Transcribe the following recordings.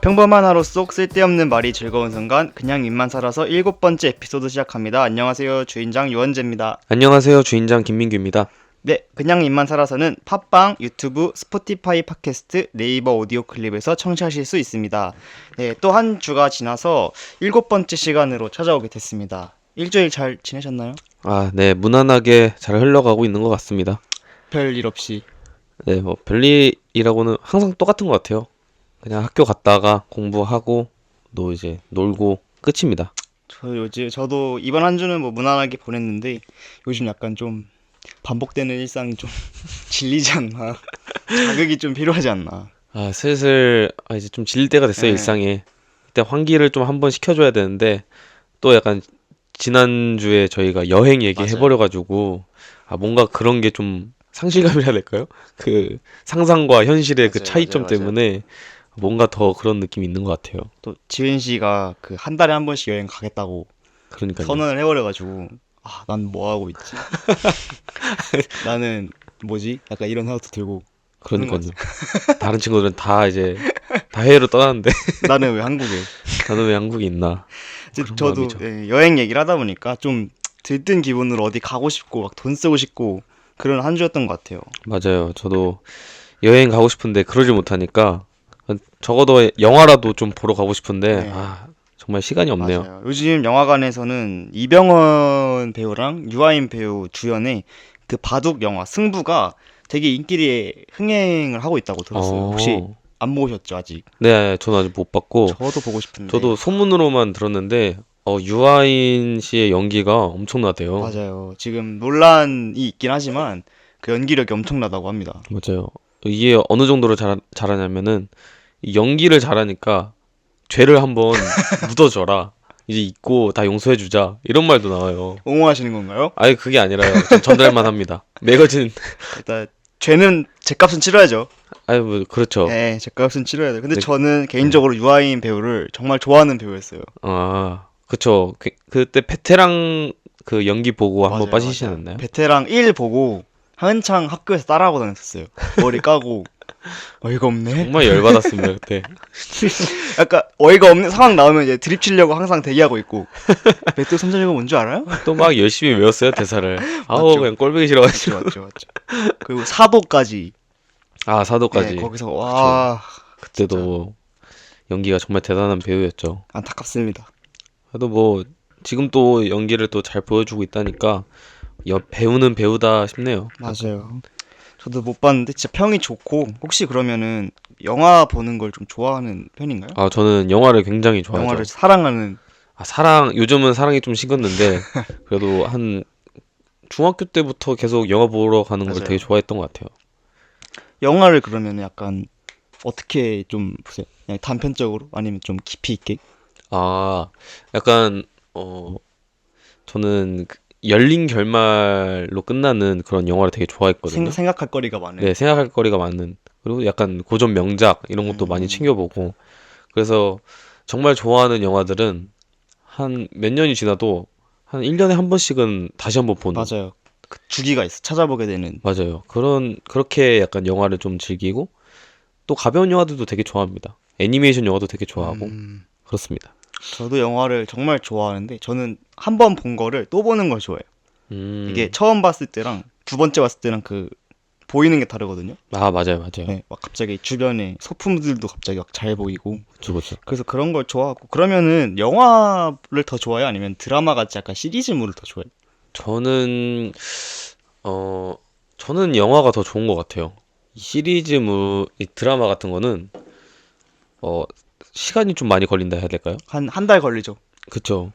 평범한 하루 속 쓸데없는 말이 즐거운 순간 그냥 입만 살아서 7번째 에피소드 시작합니다. 안녕하세요. 주인장 유원재입니다. 안녕하세요. 주인장 김민규입니다. 네, 그냥 입만 살아서는 팟빵, 유튜브, 스포티파이 팟캐스트, 네이버 오디오 클립에서 청취하실 수 있습니다. 네, 또 한 주가 지나서 7번째 시간으로 찾아오게 됐습니다. 일주일 잘 지내셨나요? 네, 무난하게 잘 흘러가고 있는 것 같습니다. 별일 없이. 네, 뭐 별일이라고는 항상 똑같은 것 같아요. 그냥 학교 갔다가 공부하고 또 이제 놀고 끝입니다. 저도 이번 한 주는 뭐 무난하게 보냈는데 요즘 약간 좀 반복되는 일상이 좀 질리지 않나. 자극이 좀 필요하지 않나. 슬슬 이제 좀 질릴 때가 됐어요, 네. 일상에. 이때 환기를 좀 한번 시켜줘야 되는데 또 약간 지난주에 저희가 여행 얘기 맞아요. 해버려가지고 뭔가 그런 게 좀 상실감이라 해야 될까요? 그 상상과 현실의 그 맞아요, 차이점 맞아요. 때문에 뭔가 더 그런 느낌이 있는 것 같아요. 또 지은 씨가 그 한 달에 한 번씩 여행 가겠다고 그러니까요. 선언을 해버려가지고 난 뭐 하고 있지? 나는 뭐지? 약간 이런 생각도 들고 그런 것 그러니까요. 다른 친구들은 다 이제 다 해외로 떠나는데 나는 왜 한국에? 나는 왜 한국에 있나? 그런 저도 마음이죠. 여행 얘기를 하다 보니까 좀 들뜬 기분으로 어디 가고 싶고 막 돈 쓰고 싶고 그런 한 주였던 것 같아요. 맞아요. 저도 여행 가고 싶은데 그러지 못하니까 적어도 영화라도 좀 보러 가고 싶은데 네. 정말 시간이 없네요. 맞아요. 요즘 영화관에서는 이병헌 배우랑 유아인 배우 주연의 그 바둑 영화 승부가 되게 인기리에 흥행을 하고 있다고 들었어요. 혹시 안 보셨죠, 아직? 네, 저는 아직 못 봤고 저도 보고 싶은데. 저도 소문으로만 들었는데 유아인 씨의 연기가 엄청나대요. 맞아요. 지금 논란이 있긴 하지만 그 연기력이 엄청나다고 합니다. 맞아요. 이게 어느 정도로 잘하냐면은 이 연기를 잘하니까 죄를 한번 묻어줘라. 이제 잊고 다 용서해주자. 이런 말도 나와요. 옹호하시는 건가요? 아예 그게 아니라요. 전 전달만 합니다. 매거진. 일단 죄는 제값은 치러야죠. 뭐 그렇죠. 네, 제값은 치러야 돼요. 근데 네. 저는 개인적으로 유아인 배우를 정말 좋아하는 배우였어요. 그쵸. 그때 베테랑 그 연기 보고 한번 맞아요, 빠지시지 맞아요. 않았나요? 베테랑 1 보고 한창 학교에서 따라하고 다녔었어요. 머리 까고 어이가 없네. 정말 열받았습니다, 그때. 약간 어이가 없는 상황 나오면 이제 드립 치려고 항상 대기하고 있고. 배트 선전이가 뭔지 알아요? 또 막 열심히 외웠어요, 대사를. 맞죠. 그냥 꼴보기 싫어가지고. 맞죠. 그리고 사도까지. 사도까지. 네, 거기서 와 그때도 연기가 정말 대단한 배우였죠. 안타깝습니다. 그래도 뭐 지금 또 연기를 또 잘 보여주고 있다니까 배우는 배우다 싶네요. 맞아요. 저도 못 봤는데 진짜 평이 좋고 혹시 그러면은 영화 보는 걸 좀 좋아하는 편인가요? 저는 영화를 굉장히 좋아하죠. 영화를 사랑하는. 요즘은 사랑이 좀 식었는데 그래도 한 중학교 때부터 계속 영화 보러 가는 걸 맞아요. 되게 좋아했던 것 같아요. 영화를 그러면 약간 어떻게 좀 보세요? 그냥 단편적으로 아니면 좀 깊이 있게? 약간 저는 열린 결말로 끝나는 그런 영화를 되게 좋아했거든요. 생각할 거리가 많아요. 네, 생각할 거리가 많은, 그리고 약간 고전 명작 이런 것도 많이 챙겨보고, 그래서 정말 좋아하는 영화들은 한 몇 년이 지나도 한 1년에 한 번씩은 다시 한번 보는. 맞아요. 그 주기가 있어. 찾아보게 되는. 맞아요. 그렇게 약간 영화를 좀 즐기고, 또 가벼운 영화들도 되게 좋아합니다. 애니메이션 영화도 되게 좋아하고, 그렇습니다. 저도 영화를 정말 좋아하는데 저는 한 번 본 거를 또 보는 걸 좋아해요. 이게 처음 봤을 때랑 두 번째 봤을 때랑 그 보이는 게 다르거든요. 맞아요. 네, 막 갑자기 주변에 소품들도 갑자기 막 잘 보이고. 그쵸. 그래서 그런 걸 좋아하고. 그러면은 영화를 더 좋아해요? 아니면 드라마 같이 약간 시리즈물을 더 좋아해요? 저는 저는 영화가 더 좋은 것 같아요. 이 이 드라마 같은 거는 시간이 좀 많이 걸린다 해야 될까요? 한 달 걸리죠. 그쵸.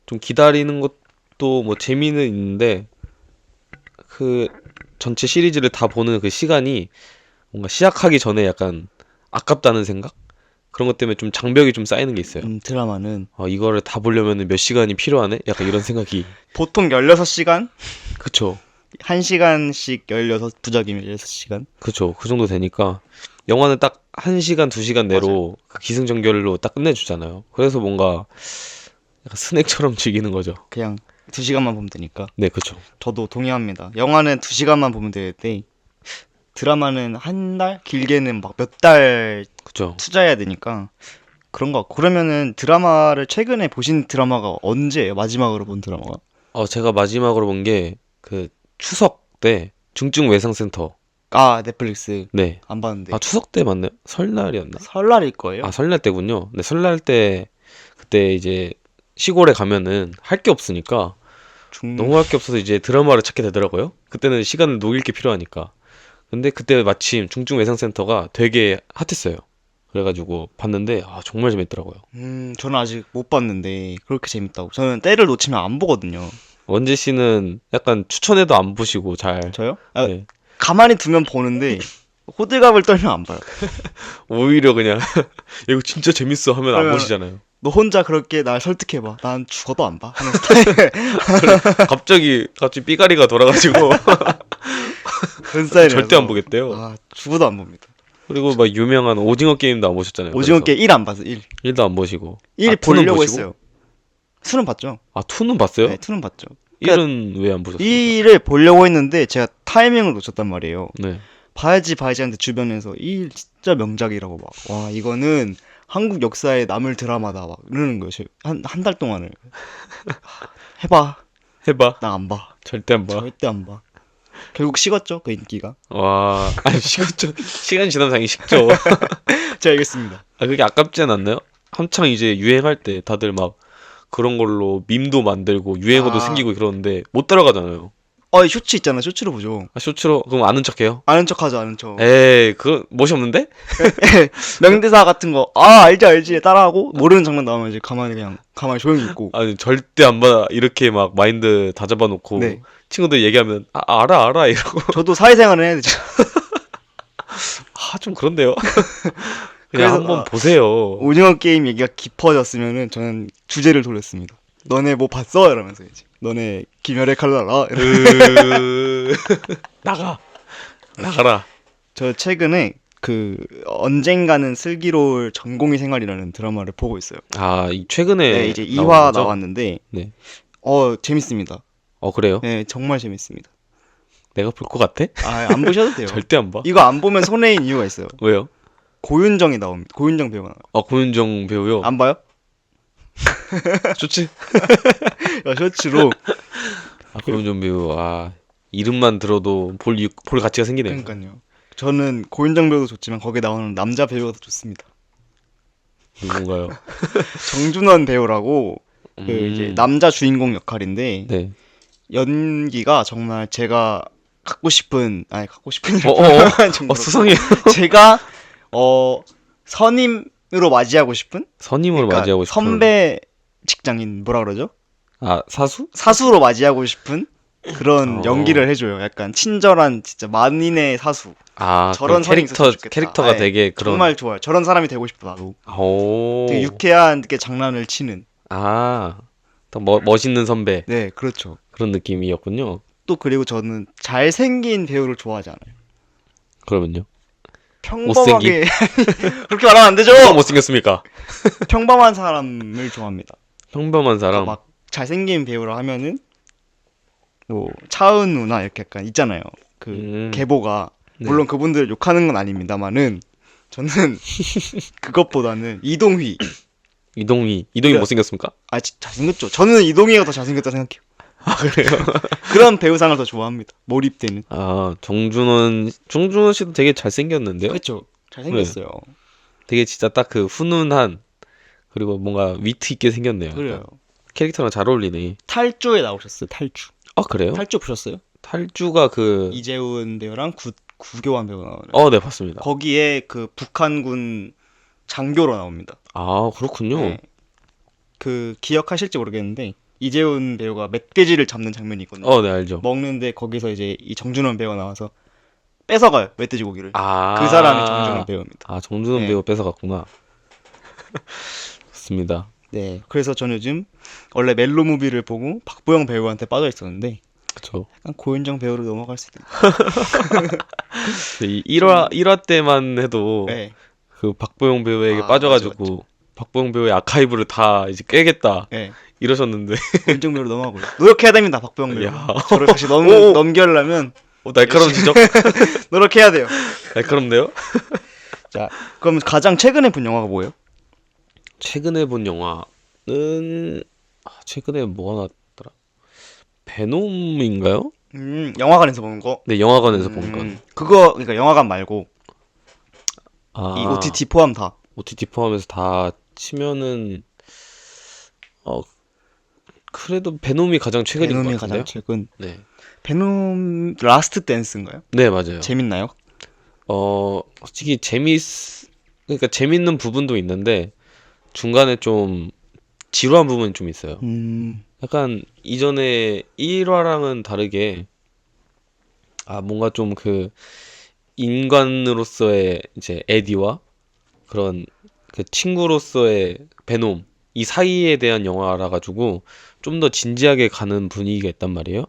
좀 기다리는 것도 뭐 재미는 있는데 그 전체 시리즈를 다 보는 그 시간이 뭔가 시작하기 전에 약간 아깝다는 생각? 그런 것 때문에 좀 장벽이 좀 쌓이는 게 있어요. 드라마는 이거를 다 보려면 몇 시간이 필요하네? 약간 이런 생각이. 보통 16시간? 그쵸. 1시간씩 16부작이면 16시간? 그쵸. 그 정도 되니까 영화는 딱 1시간, 2시간 내로 그 기승전결로 딱 끝내주잖아요. 그래서 뭔가 약간 스낵처럼 즐기는 거죠. 그냥 2시간만 보면 되니까. 네, 그쵸. 저도 동의합니다. 영화는 2시간만 보면 되는데 드라마는 한 달? 길게는 막 몇 달 그쵸. 투자해야 되니까 그런 것 같고. 그러면은 드라마를 최근에 보신 드라마가 언제예요? 마지막으로 본 드라마가? 제가 마지막으로 본 게 그 추석 때 중증외상센터. 아, 넷플릭스 네. 안 봤는데. 아, 추석 때 맞나요? 설날이었나? 설날일 거예요? 아, 설날 때군요. 네, 설날 때 그때 이제 시골에 가면은 할 게 없으니까 너무 할 게 없어서 이제 드라마를 찾게 되더라고요. 그때는 시간을 녹일 게 필요하니까. 근데 그때 마침 중증외상센터가 되게 핫했어요. 그래가지고 봤는데 정말 재밌더라고요. 저는 아직 못 봤는데 그렇게 재밌다고. 저는 때를 놓치면 안 보거든요. 원재 씨는 약간 추천해도 안 보시고 잘. 저요? 아, 네. 가만히 두면 보는데 호들갑을 떨면 안 봐요. 오히려 그냥 이거 진짜 재밌어 하면 안 그러면- 보시잖아요. 너 혼자 그렇게 날 설득해봐. 난 죽어도 안 봐. 하는 스타일. 갑자기 삐가리가 돌아가지고 그런 스타일이라서. 절대 안 보겠대요. 아, 죽어도 안 봅니다. 그리고 막 유명한 오징어 게임도 안 보셨잖아요. 오징어 그래서. 게임 1 안 봤어. 1. 1도 안 보시고. 1 아, 2는 보려고 보시고? 했어요. 2는 봤죠. 아, 2는 봤어요? 네, 2는 봤죠. 1은 왜 안 보셨어요? 1을 보려고 했는데 제가 타이밍을 놓쳤단 말이에요. 네. 봐야지 하는데 주변에서 1 진짜 명작이라고 막. 와, 이거는 한국 역사에 남을 드라마다 막 이러는 거예요. 한 달 동안을. 해봐. 해봐. 나 안 봐. 절대 안 봐. 절대 안 봐. 결국 식었죠, 그 인기가. 와, 아니, 시간이 지나면 당연히 식죠. 자, 알겠습니다. 아, 그게 아깝지 않았나요? 한창 이제 유행할 때 다들 막 그런 걸로 밈도 만들고 유행어도 아. 생기고 그러는데 못 따라가잖아요. 쇼츠 있잖아. 쇼츠로 보죠. 아, 쇼츠로, 그럼 아는 척 해요? 아는 척하죠, 아는 척. 에이, 그건 멋이 없는데? 명대사 같은 거, 알지, 따라하고, 모르는 장면 나오면 이제 가만히 조용히 있고. 아니, 절대 안 봐. 이렇게 막 마인드 다 잡아놓고 네. 친구들 얘기하면, 알아, 이러고. 저도 사회생활을 해야 되죠. 좀 그런데요? 그냥 그래서, 한번 보세요. 오징어 게임 얘기가 깊어졌으면은 저는 주제를 돌렸습니다. 너네 뭐 봤어? 이러면서 이제. 너네 김열의 칼날아. 나가라. 저 최근에 언젠가는 슬기로울 전공의 생활이라는 드라마를 보고 있어요. 아, 최근에 네, 이제 나온 2화 거죠? 나왔는데, 네. 재밌습니다. 그래요? 네, 정말 재밌습니다. 내가 볼 것 같아? 안 보셔도 돼요. 절대 안 봐. 이거 안 보면 손해인 이유가 있어요. 왜요? 고윤정이 나옵니다. 고윤정 배우가 나와요. 고윤정 배우요? 안 봐요? 좋지? 셔츠로. 고윤정 배우, 이름만 들어도 볼 가치가 생기네요. 그러니까요. 저는 고윤정 배우도 좋지만 거기에 나오는 남자 배우가 더 좋습니다. 누군가요? 정준원 배우라고 이제 남자 주인공 역할인데 네. 연기가 정말 제가 갖고 싶은 수상해요. 제가 선임으로 맞이하고 싶은 선임으로 그러니까 맞이하고 싶은. 선배 직장인 뭐라 그러죠? 사수? 사수로 맞이하고 싶은 그런 어. 연기를 해줘요. 약간 친절한 진짜 만인의 사수. 저런 선임 있었으면 좋겠다. 캐릭터가 네, 되게 그런. 정말 좋아요. 저런 사람이 되고 싶어 나도. 오. 되게 유쾌하게 장난을 치는. 더 멋있는 선배. 네, 그렇죠. 그런 느낌이었군요. 또 그리고 저는 잘생긴 배우를 좋아하지 않아요. 그러면요? 평범하게 그렇게 말하면 안 되죠. 누가 못생겼습니까? 평범한 사람을 좋아합니다. 평범한 사람. 막 잘생긴 배우라 하면은 뭐 차은우나 이렇게 약간 있잖아요. 계보가 네. 물론 그분들 욕하는 건 아닙니다만은 저는 그것보다는 이동휘. 이동희 그래. 못생겼습니까? 잘생겼죠. 저는 이동휘가 더 잘생겼다 생각해요. 그래요? 그런 배우상을 더 좋아합니다. 몰입되는. 정준원 씨도 되게 잘생겼는데요? 그렇죠. 잘생겼어요. 되게 진짜 딱 그 훈훈한, 그리고 뭔가 위트 있게 생겼네요. 그래요. 캐릭터랑 잘 어울리네. 탈주에 나오셨어요. 탈주. 그래요? 탈주 보셨어요? 탈주가 이재훈 배우랑 구교환 배우가 나오네요. 네, 봤습니다. 거기에 북한군 장교로 나옵니다. 그렇군요. 네. 기억하실지 모르겠는데 이재훈 배우가 멧돼지를 잡는 장면이 있거든요. 네, 알죠. 먹는데 거기서 이제 이 정준원 배우가 나와서 뺏어가요. 멧돼지 고기를. 그 그 사람이 정준원 배우입니다. 정준원 네. 배우 뺏어갔구나. 좋습니다. 네. 그래서 저는 요즘 원래 멜로 무비를 보고 박보영 배우한테 빠져 있었는데 그쵸. 약간 고윤정 배우로 넘어갈 수 있다. 이 1화 때만 해도 네. 그 박보영 배우에게 아, 빠져가지고 박보영 배우의 아카이브를 다 이제 깨겠다 네. 이러셨는데 고윤정 배우로 넘어가고요. 노력해야 됩니다. 박보영 배우. 야. 저를 다시 오. 넘기려면 날카로운 지적. 노력해야 돼요. 날카롭네요. 자, 그럼 가장 최근에 본 영화가 뭐예요? 최근에 본 영화는 최근에 뭐가 나왔더라? 베놈인가요? 영화관에서 보는 거. 네, 영화관에서 본 건. 그거 그러니까 영화관 말고 아, 이 OTT 포함 다. OTT 포함해서 다 치면은 어 그래도 베놈이 가장 최근인 것 베놈이 같은데요? 가장 최근. 네, 베놈 라스트 댄스인가요? 네 맞아요. 재밌나요? 솔직히 그러니까 재밌는 부분도 있는데 중간에 좀 지루한 부분이 좀 있어요. 약간 이전에 1화랑은 다르게 뭔가 좀 그 인간으로서의 이제 에디와 그런 그 친구로서의 베놈 이 사이에 대한 영화라 가지고 좀 더 진지하게 가는 분위기가 있단 말이에요.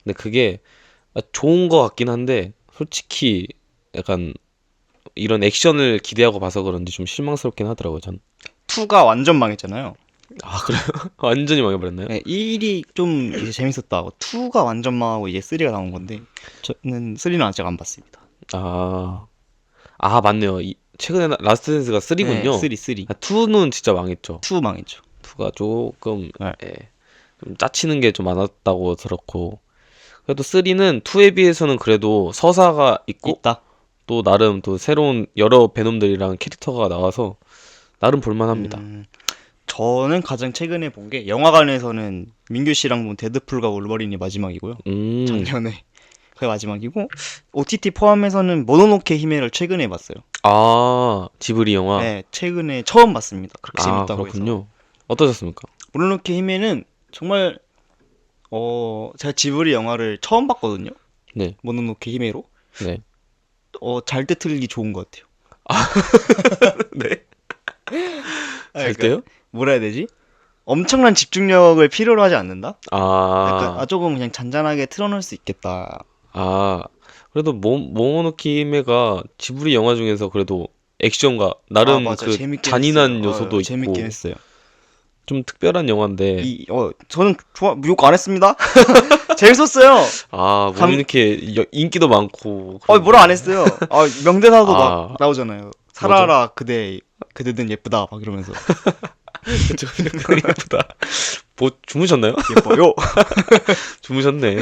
근데 그게 좋은 것 같긴 한데 솔직히 약간 이런 액션을 기대하고 봐서 그런지 좀 실망스럽긴 하더라고요, 전. 2가 완전 망했잖아요. 아, 그래요? 완전히 망해버렸나요? 네, 1이 좀 이제 재밌었다고 2가 완전 망하고 이제 3가 나온 건데 저는 3는 아직 안 봤습니다. 맞네요. 최근에 라스트 댄스가 3군요. 네, 3. 2는 진짜 망했죠. 2 망했죠. 2가 조금, 네. 좀 짜치는 게 좀 많았다고 들었고. 그래도 3는 2에 비해서는 그래도 서사가 있고, 있다. 또 나름 또 새로운 여러 베놈들이랑 캐릭터가 나와서 나름 볼만합니다. 저는 가장 최근에 본 게 영화관에서는 민규 씨랑 본 데드풀과 wolverine 마지막이고요. 작년에 그게 마지막이고 OTT 포함해서는 모노노케 히메를 최근에 봤어요. 지브리 영화. 네, 최근에 처음 봤습니다. 그렇게 재밌다고 그렇군요. 해서. 어떠셨습니까? 모노노케 히메는 정말 제가 지브리 영화를 처음 봤거든요. 네. 모노노케 히메로. 네. 잘 때 틀기 좋은 것 같아요. 네. 잘 그러니까 때요? 뭐라 해야 되지? 엄청난 집중력을 필요로 하지 않는다? 아, 약간 조금 그냥 잔잔하게 틀어놓을 수 있겠다. 그래도 모모노키 히메가 지브리 영화 중에서 그래도 액션과 나름 맞아. 그 재밌게 잔인한 했어요. 요소도 있고 재밌긴 했어요. 좀 특별한 영화인데 저는 욕 안 했습니다. 재밌었어요. 모모노키 인기도 많고 뭐라 안 했어요. 명대사도 막 아. 나오잖아요. 살아라 그대는 예쁘다 막 이러면서 그림 예쁘다. 뭐 주무셨나요? 예뻐요. 주무셨네.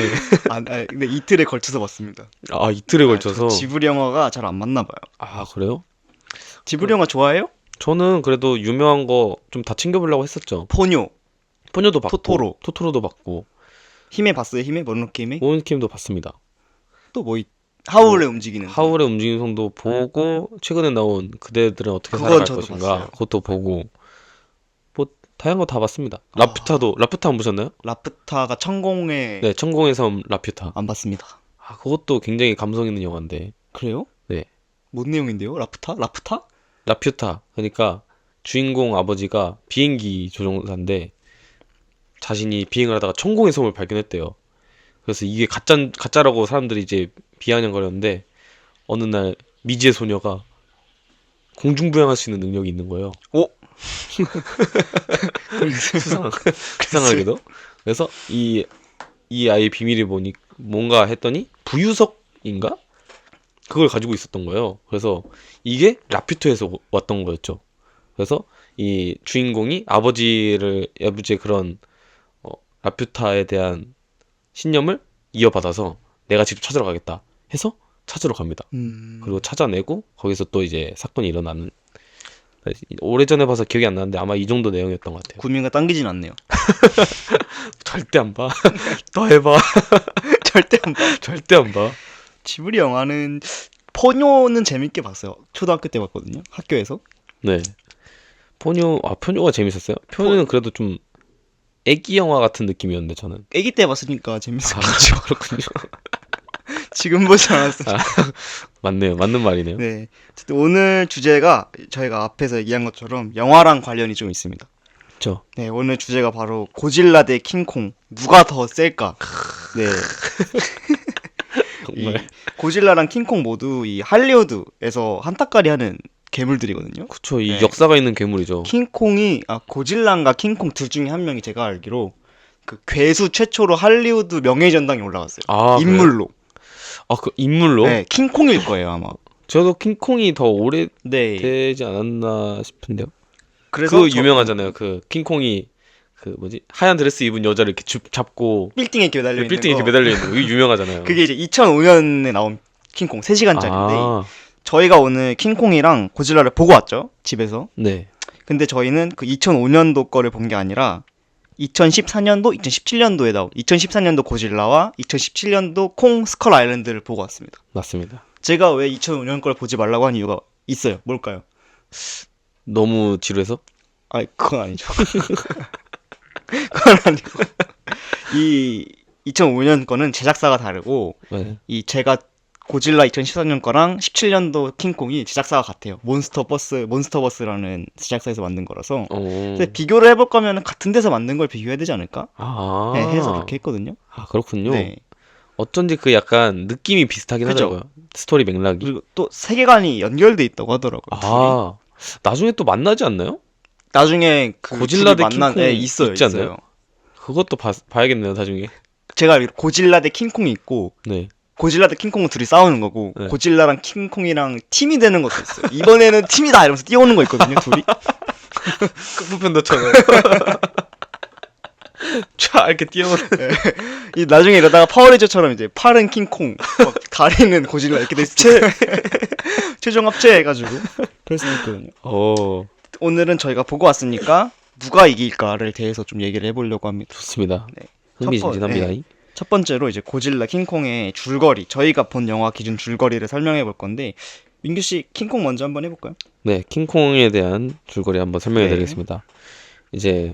근데 이틀에 걸쳐서 봤습니다. 이틀에 걸쳐서. 지브리 영화가 잘 안 맞나 봐요. 그래요? 지브리 영화 좋아해요? 저는 그래도 유명한 거 좀 다 챙겨보려고 했었죠. 포뇨도 봤고 토토로도 봤고 힘에 봤어요? 힘에? 모노노케 힘에? 모모노키도 봤습니다. 또 뭐 하울의 움직이는 성. 하울의 움직이는 성도 보고 최근에 나온 그대들은 어떻게 그건 살아갈 저도 것인가 봤어요. 그것도 보고 뭐 다양한 거 다 봤습니다. 라퓨타 안 보셨나요? 라프타가 천공의 네, 천공의 섬 라퓨타. 안 봤습니다. 그것도 굉장히 감성 있는 영화인데. 그래요? 네. 뭔 내용인데요? 라프타? 라퓨타. 그러니까 주인공 아버지가 비행기 조종사인데 자신이 비행을 하다가 천공의 섬을 발견했대요. 그래서 이게 가짜라고 사람들이 이제 비아냥거렸는데 어느 날 미지의 소녀가 공중부양할 수 있는 능력이 있는 거예요. 수상하게도. 그래서 이 아이의 비밀이 뭐니 뭔가 했더니 부유석인가? 그걸 가지고 있었던 거예요. 그래서 이게 라퓨타에서 왔던 거였죠. 그래서 이 주인공이 아버지의 그런 라퓨타에 대한 신념을 이어받아서 내가 직접 찾으러 가겠다 해서 찾으러 갑니다. 그리고 찾아내고 거기서 또 이제 사건이 일어나는. 오래전에 봐서 기억이 안 나는데 아마 이 정도 내용이었던 것 같아요. 구미가 당기진 않네요. 절대 안 봐. 더 해봐. 절대 안 봐. 절대 안 봐. 지브리 영화는 포뇨는 재밌게 봤어요. 초등학교 때 봤거든요. 학교에서. 네. 포뇨가 재밌었어요. 포뇨는 그래도 좀 애기 영화 같은 느낌이었는데 저는. 아기 때 봤으니까 재밌었죠. 그렇군요. 지금 보지 않았어요. 맞네요. 맞는 말이네요. 네. 어쨌든 오늘 주제가 저희가 앞에서 얘기한 것처럼 영화랑 관련이 좀 있습니다. 그렇죠. 네, 오늘 주제가 바로 고질라 대 킹콩. 누가 더 셀까? 네. 정말. 고질라랑 킹콩 모두 이 할리우드에서 한따까리 하는 괴물들이거든요. 그쵸. 이 네. 역사가 있는 괴물이죠. 킹콩이 고질라인가 킹콩 둘 중에 한 명이 제가 알기로 그 괴수 최초로 할리우드 명예전당에 올라갔어요. 인물로. 그 인물로? 네, 킹콩일 거예요 아마. 저도 킹콩이 더 오래 네. 되지 않았나 싶은데요. 그래서 그거 유명하잖아요. 그 킹콩이 그 뭐지 하얀 드레스 입은 여자를 이렇게 잡고 빌딩에 이렇게 매달려 있는 빌딩에 거. 이렇게 매달려 있는 거 이거 유명하잖아요. 그게 이제 2005년에 나온 킹콩 3시간짜리인데 아, 저희가 오늘 킹콩이랑 고질라를 보고 왔죠. 집에서. 네. 근데 저희는 그 2005년도 거를 본 게 아니라 2014년도, 2017년도에 나온 2014년도 고질라와 2017년도 콩 스컬 아일랜드를 보고 왔습니다. 맞습니다. 제가 왜 2005년 걸 보지 말라고 한 이유가 있어요. 뭘까요? 너무 지루해서? 아, 그건 아니죠. 그건 아니고 이 2005년 거는 제작사가 다르고 네. 이 제가 고질라 2014년 거랑 17년도 킹콩이 제작사가 같아요. 몬스터버스라는 제작사에서 만든 거라서. 근데 비교를 해볼 거면 같은 데서 만든 걸 비교해야 되지 않을까? 아, 네, 해서 그렇게 했거든요. 아 그렇군요. 네. 어쩐지 그 약간 느낌이 비슷하긴 그죠? 하더라고요. 스토리 맥락이. 그리고 또 세계관이 연결돼 있다고 하더라고요. 둘이. 아, 나중에 또 만나지 않나요? 나중에 그 고질라 둘이 대 킹콩 있어요, 있지 있어요. 않나요? 그것도 봐야겠네요, 나중에. 제가 알기로 고질라 대 킹콩이 있고 네. 고질라 대 킹콩은 둘이 싸우는 거고 네. 고질라랑 킹콩이랑 팀이 되는 것도 있어요. 이번에는 팀이다 이러면서 뛰어오는 거 있거든요, 둘이. 끝부편도처럼. 촤 이렇게 뛰어오는. 이 나중에 이러다가 파워레인저처럼 이제 팔은 킹콩, 막 다리는 고질라 이렇게 돼 있을 때 최종 합체해가지고 그럴 수 있거든요. 어, 오늘은 저희가 보고 왔으니까 누가 이길까를 대해서 좀 얘기를 해보려고 합니다. 좋습니다. 네. 흥미진진합니다. 네. 첫 번째로 이제 고질라 킹콩의 줄거리, 저희가 본 영화 기준 줄거리를 설명해 볼 건데 민규 씨 킹콩 먼저 한번 해볼까요? 네, 킹콩에 대한 줄거리 한번 설명해 네. 드리겠습니다. 이제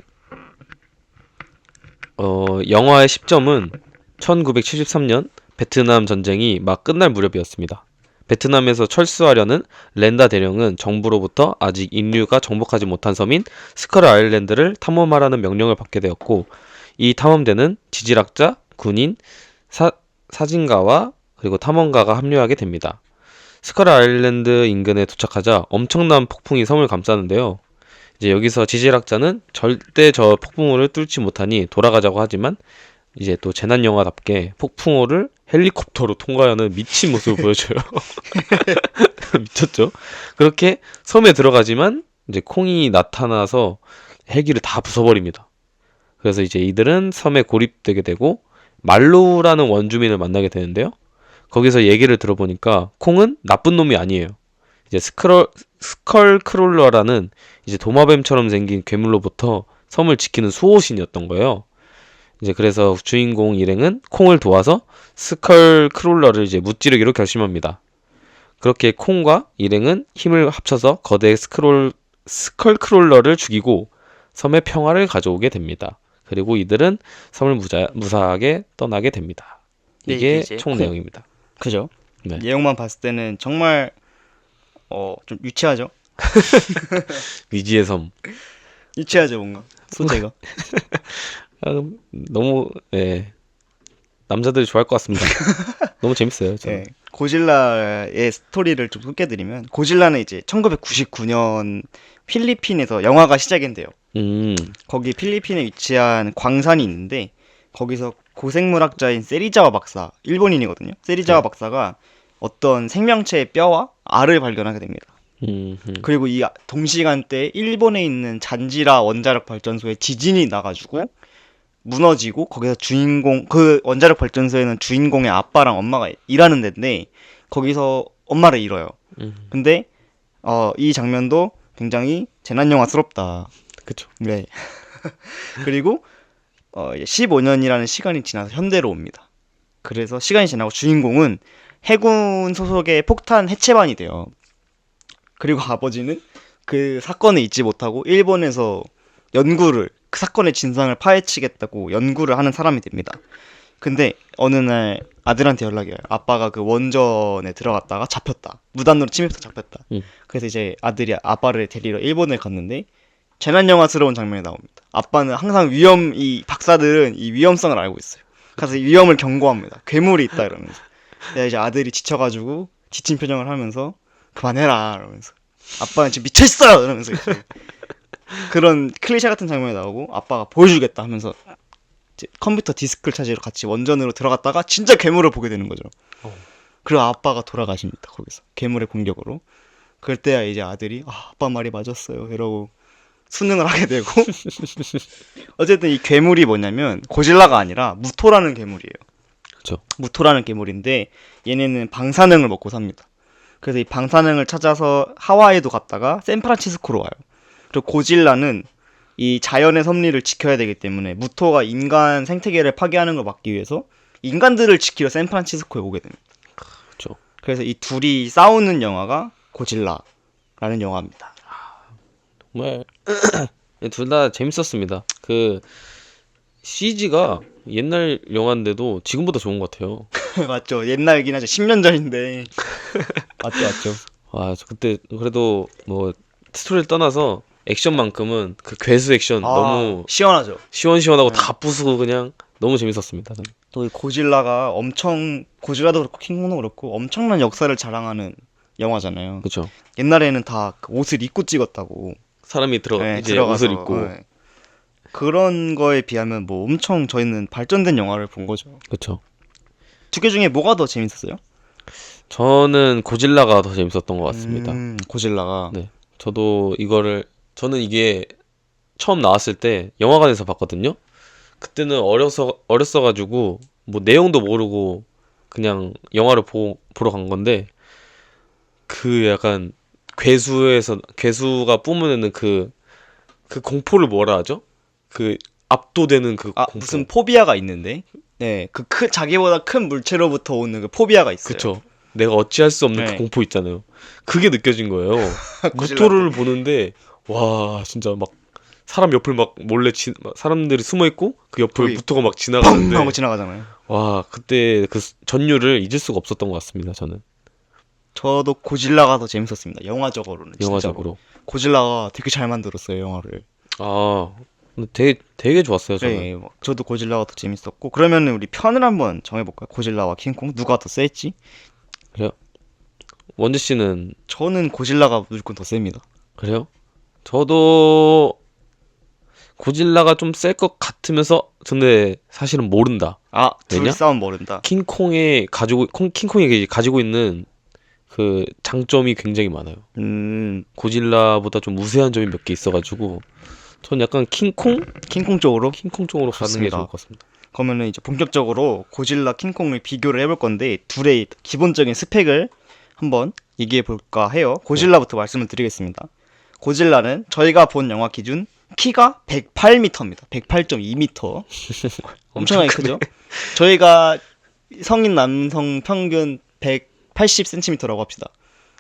영화의 시점은 1973년 베트남 전쟁이 막 끝날 무렵이었습니다. 베트남에서 철수하려는 랜다 대령은 정부로부터 아직 인류가 정복하지 못한 섬인 스컬 아일랜드를 탐험하라는 명령을 받게 되었고, 이 탐험대는 지질학자, 군인, 사진가와 그리고 탐험가가 합류하게 됩니다. 스컬 아일랜드 인근에 도착하자 엄청난 폭풍이 섬을 감싸는데요. 이제 여기서 지질학자는 절대 저 폭풍우를 뚫지 못하니 돌아가자고 하지만 이제 또 재난 영화답게 폭풍우를 헬리콥터로 통과하는 미친 모습을 보여줘요. 미쳤죠? 그렇게 섬에 들어가지만 이제 콩이 나타나서 헬기를 다 부숴버립니다. 그래서 이제 이들은 섬에 고립되게 되고 말로우라는 원주민을 만나게 되는데요. 거기서 얘기를 들어보니까 콩은 나쁜 놈이 아니에요. 이제 스컬 크롤러라는 이제 도마뱀처럼 생긴 괴물로부터 섬을 지키는 수호신이었던 거예요. 이제 그래서 주인공 일행은 콩을 도와서 스컬 크롤러를 이제 무찌르기로 결심합니다. 그렇게 콩과 일행은 힘을 합쳐서 거대 스컬 크롤러를 죽이고 섬의 평화를 가져오게 됩니다. 그리고 이들은 섬을 무사하게 떠나게 됩니다. 네, 이게 이제 총 콩. 내용입니다. 그죠? 네. 내용만 봤을 때는 정말 좀 유치하죠? 위지의 섬. 유치하죠 뭔가 소재가. 아, 너무 남자들이 좋아할 것 같습니다. 너무 재밌어요. 저는. 네. 고질라의 스토리를 좀 소개해드리면 고질라는 이제 1999년 필리핀에서 영화가 시작된대요. 거기 필리핀에 위치한 광산이 있는데 거기서 고생물학자인 세리자와 박사, 일본인이거든요. 세리자와 네. 박사가 어떤 생명체의 뼈와 알을 발견하게 됩니다. 그리고 이 동시간대에 일본에 있는 잔지라 원자력 발전소에 지진이 나가지고 무너지고 거기서 그 원자력 발전소에는 주인공의 아빠랑 엄마가 일하는 데인데 거기서 엄마를 잃어요. 근데 이 장면도 굉장히 재난 영화스럽다. 그쵸. 네. 그리고 15년이라는 시간이 지나서 현대로 옵니다. 그래서 시간이 지나고 주인공은 해군 소속의 폭탄 해체반이 돼요. 그리고 아버지는 그 사건을 잊지 못하고 일본에서 그 사건의 진상을 파헤치겠다고 연구를 하는 사람이 됩니다. 근데 어느 날 아들한테 연락이 와요. 아빠가 그 원전에 들어갔다가 잡혔다. 무단으로 침입해서 잡혔다. 그래서 이제 아들이 아빠를 데리러 일본을 갔는데 재난 영화스러운 장면이 나옵니다. 아빠는 항상 이 박사들은 이 위험성을 알고 있어요. 그래서 이 위험을 경고합니다. 괴물이 있다 이러면서. 근데 이제 아들이 지쳐가지고 지친 표정을 하면서 그만해라 이러면서 아빠는 지금 미쳐있어요 이러면서 이제 그런 클리셰 같은 장면이 나오고 아빠가 보여주겠다 하면서 이제 컴퓨터 디스크를 찾으러 같이 원전으로 들어갔다가 진짜 괴물을 보게 되는 거죠. 그리고 아빠가 돌아가십니다. 거기서 괴물의 공격으로. 그럴 때야 이제 아들이 아빠 말이 맞았어요 이러고 수능을 하게 되고 어쨌든 이 괴물이 뭐냐면 고질라가 아니라 무토라는 괴물이에요. 그렇죠. 무토라는 괴물인데 얘네는 방사능을 먹고 삽니다. 그래서 이 방사능을 찾아서 하와이도 갔다가 샌프란시스코로 와요. 그리고 고질라는 이 자연의 섭리를 지켜야 되기 때문에 무토가 인간 생태계를 파괴하는 걸 막기 위해서 인간들을 지키러 샌프란시스코에 오게 됩니다. 그렇죠. 그래서 이 둘이 싸우는 영화가 고질라라는 영화입니다. 정말 둘 다 재밌었습니다. 그 CG가 옛날 영화인데도 지금보다 좋은 것 같아요. 맞죠. 옛날이긴 하죠. 10년 전인데. 맞죠. 와, 저 그때 그래도 뭐 스토리를 떠나서 액션만큼은 그 괴수 액션 너무 시원하죠. 시원시원하고 네. 다 부수고 그냥 너무 재밌었습니다. 저는. 또 이 고질라가 고질라도 그렇고 킹콩도 그렇고 엄청난 역사를 자랑하는 영화잖아요. 그렇죠. 옛날에는 다그 옷을 입고 찍었다고. 사람이 네, 이제 들어가서, 옷을 입고 네. 그런 거에 비하면 뭐 엄청 저희는 발전된 영화를 본 거죠. 그렇죠. 두 개 중에 뭐가 더 재밌었어요? 저는 고질라가 더 재밌었던 것 같습니다. 고질라가. 네. 저는 이게 처음 나왔을 때 영화관에서 봤거든요. 그때는 어렸어가지고 뭐 내용도 모르고 그냥 영화를 보러 간 건데 그 약간 괴수가 뿜어내는 그 공포를 뭐라 하죠? 그 압도되는 그 공포. 무슨 포비아가 있는데. 네, 자기보다 큰 물체로부터 오는 그 포비아가 있어요. 그쵸. 내가 어찌할 수 없는 네. 그 공포 있잖아요. 그게 느껴진 거예요. 무토를 보는데 와 진짜 막 사람 옆을 막 몰래 막 사람들이 숨어 있고 그 옆을 거기 무토가 막 뻥 지나가는데 하고 지나가잖아요. 와 그때 그 전율을 잊을 수가 없었던 것 같습니다. 저는 저도 고질라가 더 재밌었습니다. 영화적으로는. 진짜로. 영화적으로. 고질라가 되게 잘 만들었어요, 영화를. 아 근데 되게 좋았어요. 저는. 네, 저도 고질라가 더 재밌었고. 그러면 우리 편을 한번 정해볼까요? 고질라와 킹콩 누가 더 셌지? 그래요? 원재 씨는 저는 고질라가 무조건 더 셉니다. 그래요? 저도 고질라가 좀 셀 것 같으면서 근데 사실은 모른다. 둘이 왜냐? 싸움 모른다. 킹콩이 가지고 있는 그 장점이 굉장히 많아요. 고질라보다 좀 우세한 점이 몇 개 있어가지고 전 약간 킹콩 쪽으로. 쪽으로 가는 게 좋습니다. 좋을 것 같습니다. 그러면은 이제 본격적으로 고질라, 킹콩을 비교를 해볼 건데 둘의 기본적인 스펙을 한번 얘기해 볼까 해요. 고질라부터 말씀을 드리겠습니다. 고질라는 저희가 본 영화 기준 키가 108m입니다. 108.2m. 엄청나게 크죠? 저희가 성인 남성 평균 180cm라고 합시다.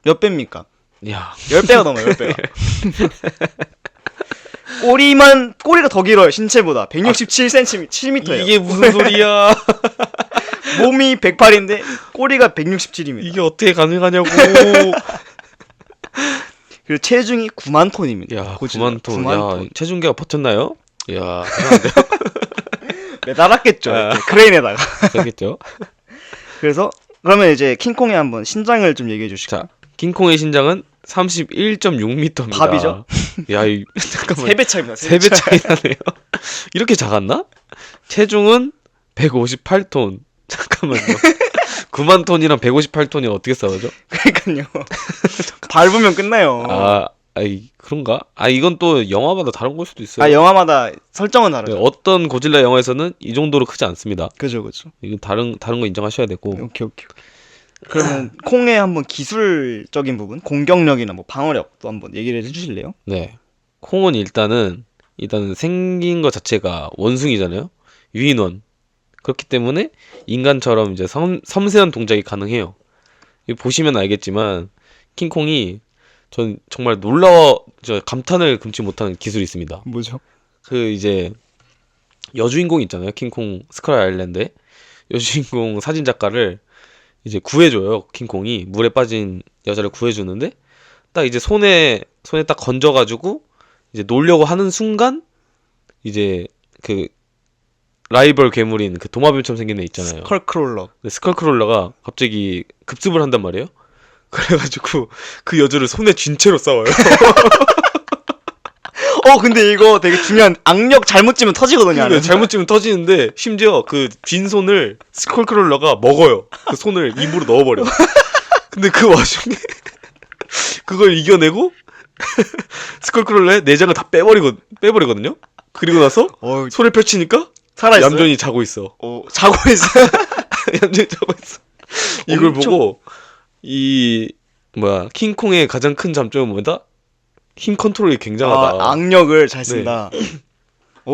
몇 배입니까? 야 10배가 넘어요, 10배가. 꼬리가 더 길어요, 신체보다. 167cm, 7m예요. 이게 무슨 소리야? 몸이 108인데 꼬리가 167입니다. 이게 어떻게 가능하냐고. 그리고 체중이 9만 톤입니다. 야 고질라. 9만 톤. 9만 야 톤. 체중계가 버텼나요? 야 대단한데요? 매달았겠죠. 아. 이렇게 크레인에다가. 그렇겠죠. 그래서 그러면 이제 킹콩의 한번 신장을 좀 얘기해 주시죠. 자 킹콩의 신장은 31.6m입니다. 밥이죠? 야 잠깐만. 3배 차이입니다. 3배 차이 나네요. 이렇게 작았나? 체중은 158톤. 잠깐만요. 9만 톤이랑 158톤이 어떻게 싸우죠? 그러니까요. 밟으면 끝나요. 그런가? 이건 또 영화마다 다른 걸 수도 있어요. 영화마다 설정은 다르죠. 네, 어떤 고질라 영화에서는 이 정도로 크지 않습니다. 그죠. 이건 다른 거 인정하셔야 되고. 오케이. 그러면 콩의 한번 기술적인 부분, 공격력이나 뭐 방어력도 한번 얘기를 해주실래요? 네. 콩은 일단은 생긴 것 자체가 원숭이잖아요. 유인원. 그렇기 때문에 인간처럼 이제 섬세한 동작이 가능해요. 이거 보시면 알겠지만 킹콩이 전 정말 감탄을 금치 못하는 기술이 있습니다. 뭐죠? 그 이제 여주인공 있잖아요. 킹콩 스컬 아일랜드에 여주인공 사진 작가를 이제 구해줘요. 킹콩이 물에 빠진 여자를 구해주는데 딱 이제 손에 딱 건져가지고 이제 놀려고 하는 순간 이제 그 라이벌 괴물인 그 도마뱀처럼 생긴 애 있잖아요. 스컬크롤러. 스컬크롤러가 갑자기 급습을 한단 말이에요. 그래가지고 그 여자를 손에 쥔 채로 싸워요. 근데 이거 되게 중요한 악력 잘못 찌면 터지거든요. 안에서. 잘못 찌면 터지는데 심지어 그 쥔 손을 스컬크롤러가 먹어요. 그 손을 입으로 넣어버려. 근데 그 와중에 그걸 이겨내고 스컬크롤러의 내장을 다 빼버리거든요. 그리고 나서 손을 펼치니까 살아있어요? 얌전히 자고 있어. 자고 있어. 얌전히 자고 있어. 이걸 엄청- 보고 킹콩의 가장 큰 장점은 뭐다? 힘 컨트롤이 굉장하다. 악력을 잘 쓴다.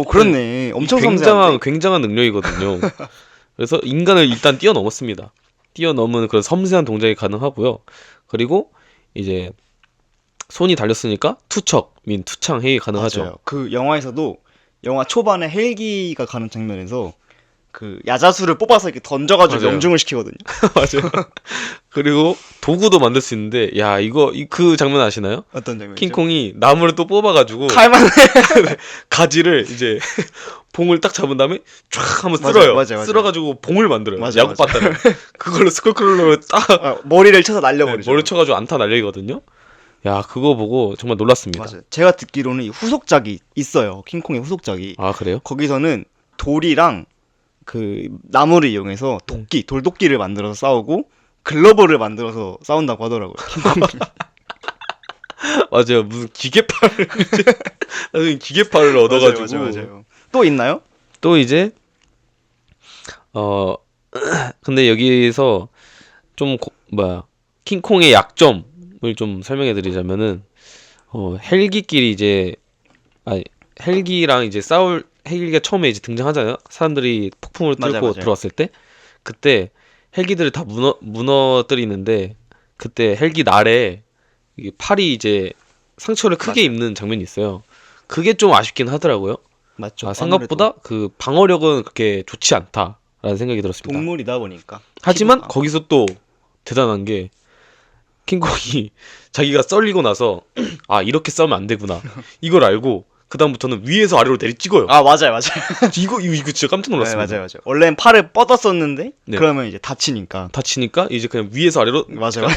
그렇네. 엄청 섬세한데. 굉장한 능력이거든요. 그래서 인간을 일단 뛰어넘었습니다. 뛰어넘은 그런 섬세한 동작이 가능하고요. 그리고 이제 손이 달렸으니까 투척, 투창 해이 가능하죠. 맞아요. 그 영화에서도 영화 초반에 헬기가 가는 장면에서 그 야자수를 뽑아서 이렇게 던져가지고 맞아요. 명중을 시키거든요. 맞아요. 그리고 도구도 만들 수 있는데, 야, 그 장면 아시나요? 어떤 장면이죠? 킹콩이 나무를 또 뽑아가지고 칼만 가지를 이제 봉을 딱 잡은 다음에 쫙 한번 맞아요, 쓸어요. 맞아요. 쓸어가지고 봉을 만들어요. 맞아요, 야구 바다를. 그걸로 스컬크롤러를 딱 머리를 쳐서 날려버리죠. 머리 쳐가지고 안타 날리거든요. 야, 그거 보고 정말 놀랐습니다. 맞아요. 제가 듣기로는 이 후속작이 있어요. 킹콩의 후속작이. 아, 그래요? 거기서는 돌이랑 그 나무를 이용해서 돌도끼를 만들어서 싸우고 글러버를 만들어서 싸운다고 하더라고요. 맞아요. 무슨 기계팔을 나중에 기계팔을 얻어가지고. 맞아요. 또 있나요? 또 이제 근데 여기서 좀 킹콩의 약점을 좀 설명해 드리자면은 헬기끼리 이제 헬기랑 이제 헬기가 처음에 이제 등장하잖아요. 사람들이 폭풍을 뚫고 맞아요. 들어왔을 때 그때 헬기들을 다 무너뜨리는데 그때 헬기 날에 이게 팔이 이제 상처를 크게 입는 장면이 있어요. 그게 좀 아쉽긴 하더라고요. 맞죠. 생각보다 그 방어력은 그렇게 좋지 않다라는 생각이 들었습니다. 동물이다 보니까. 하지만 피부가. 거기서 또 대단한 게 킹콩이 자기가 썰리고 나서 이렇게 싸우면 안 되구나 이걸 알고 그 다음부터는 위에서 아래로 내리 찍어요. 맞아요. 이거 진짜 깜짝 놀랐습니다. 맞아요. 원래는 팔을 뻗었었는데 네. 그러면 이제 다치니까. 다치니까 이제 그냥 위에서 아래로 맞아요.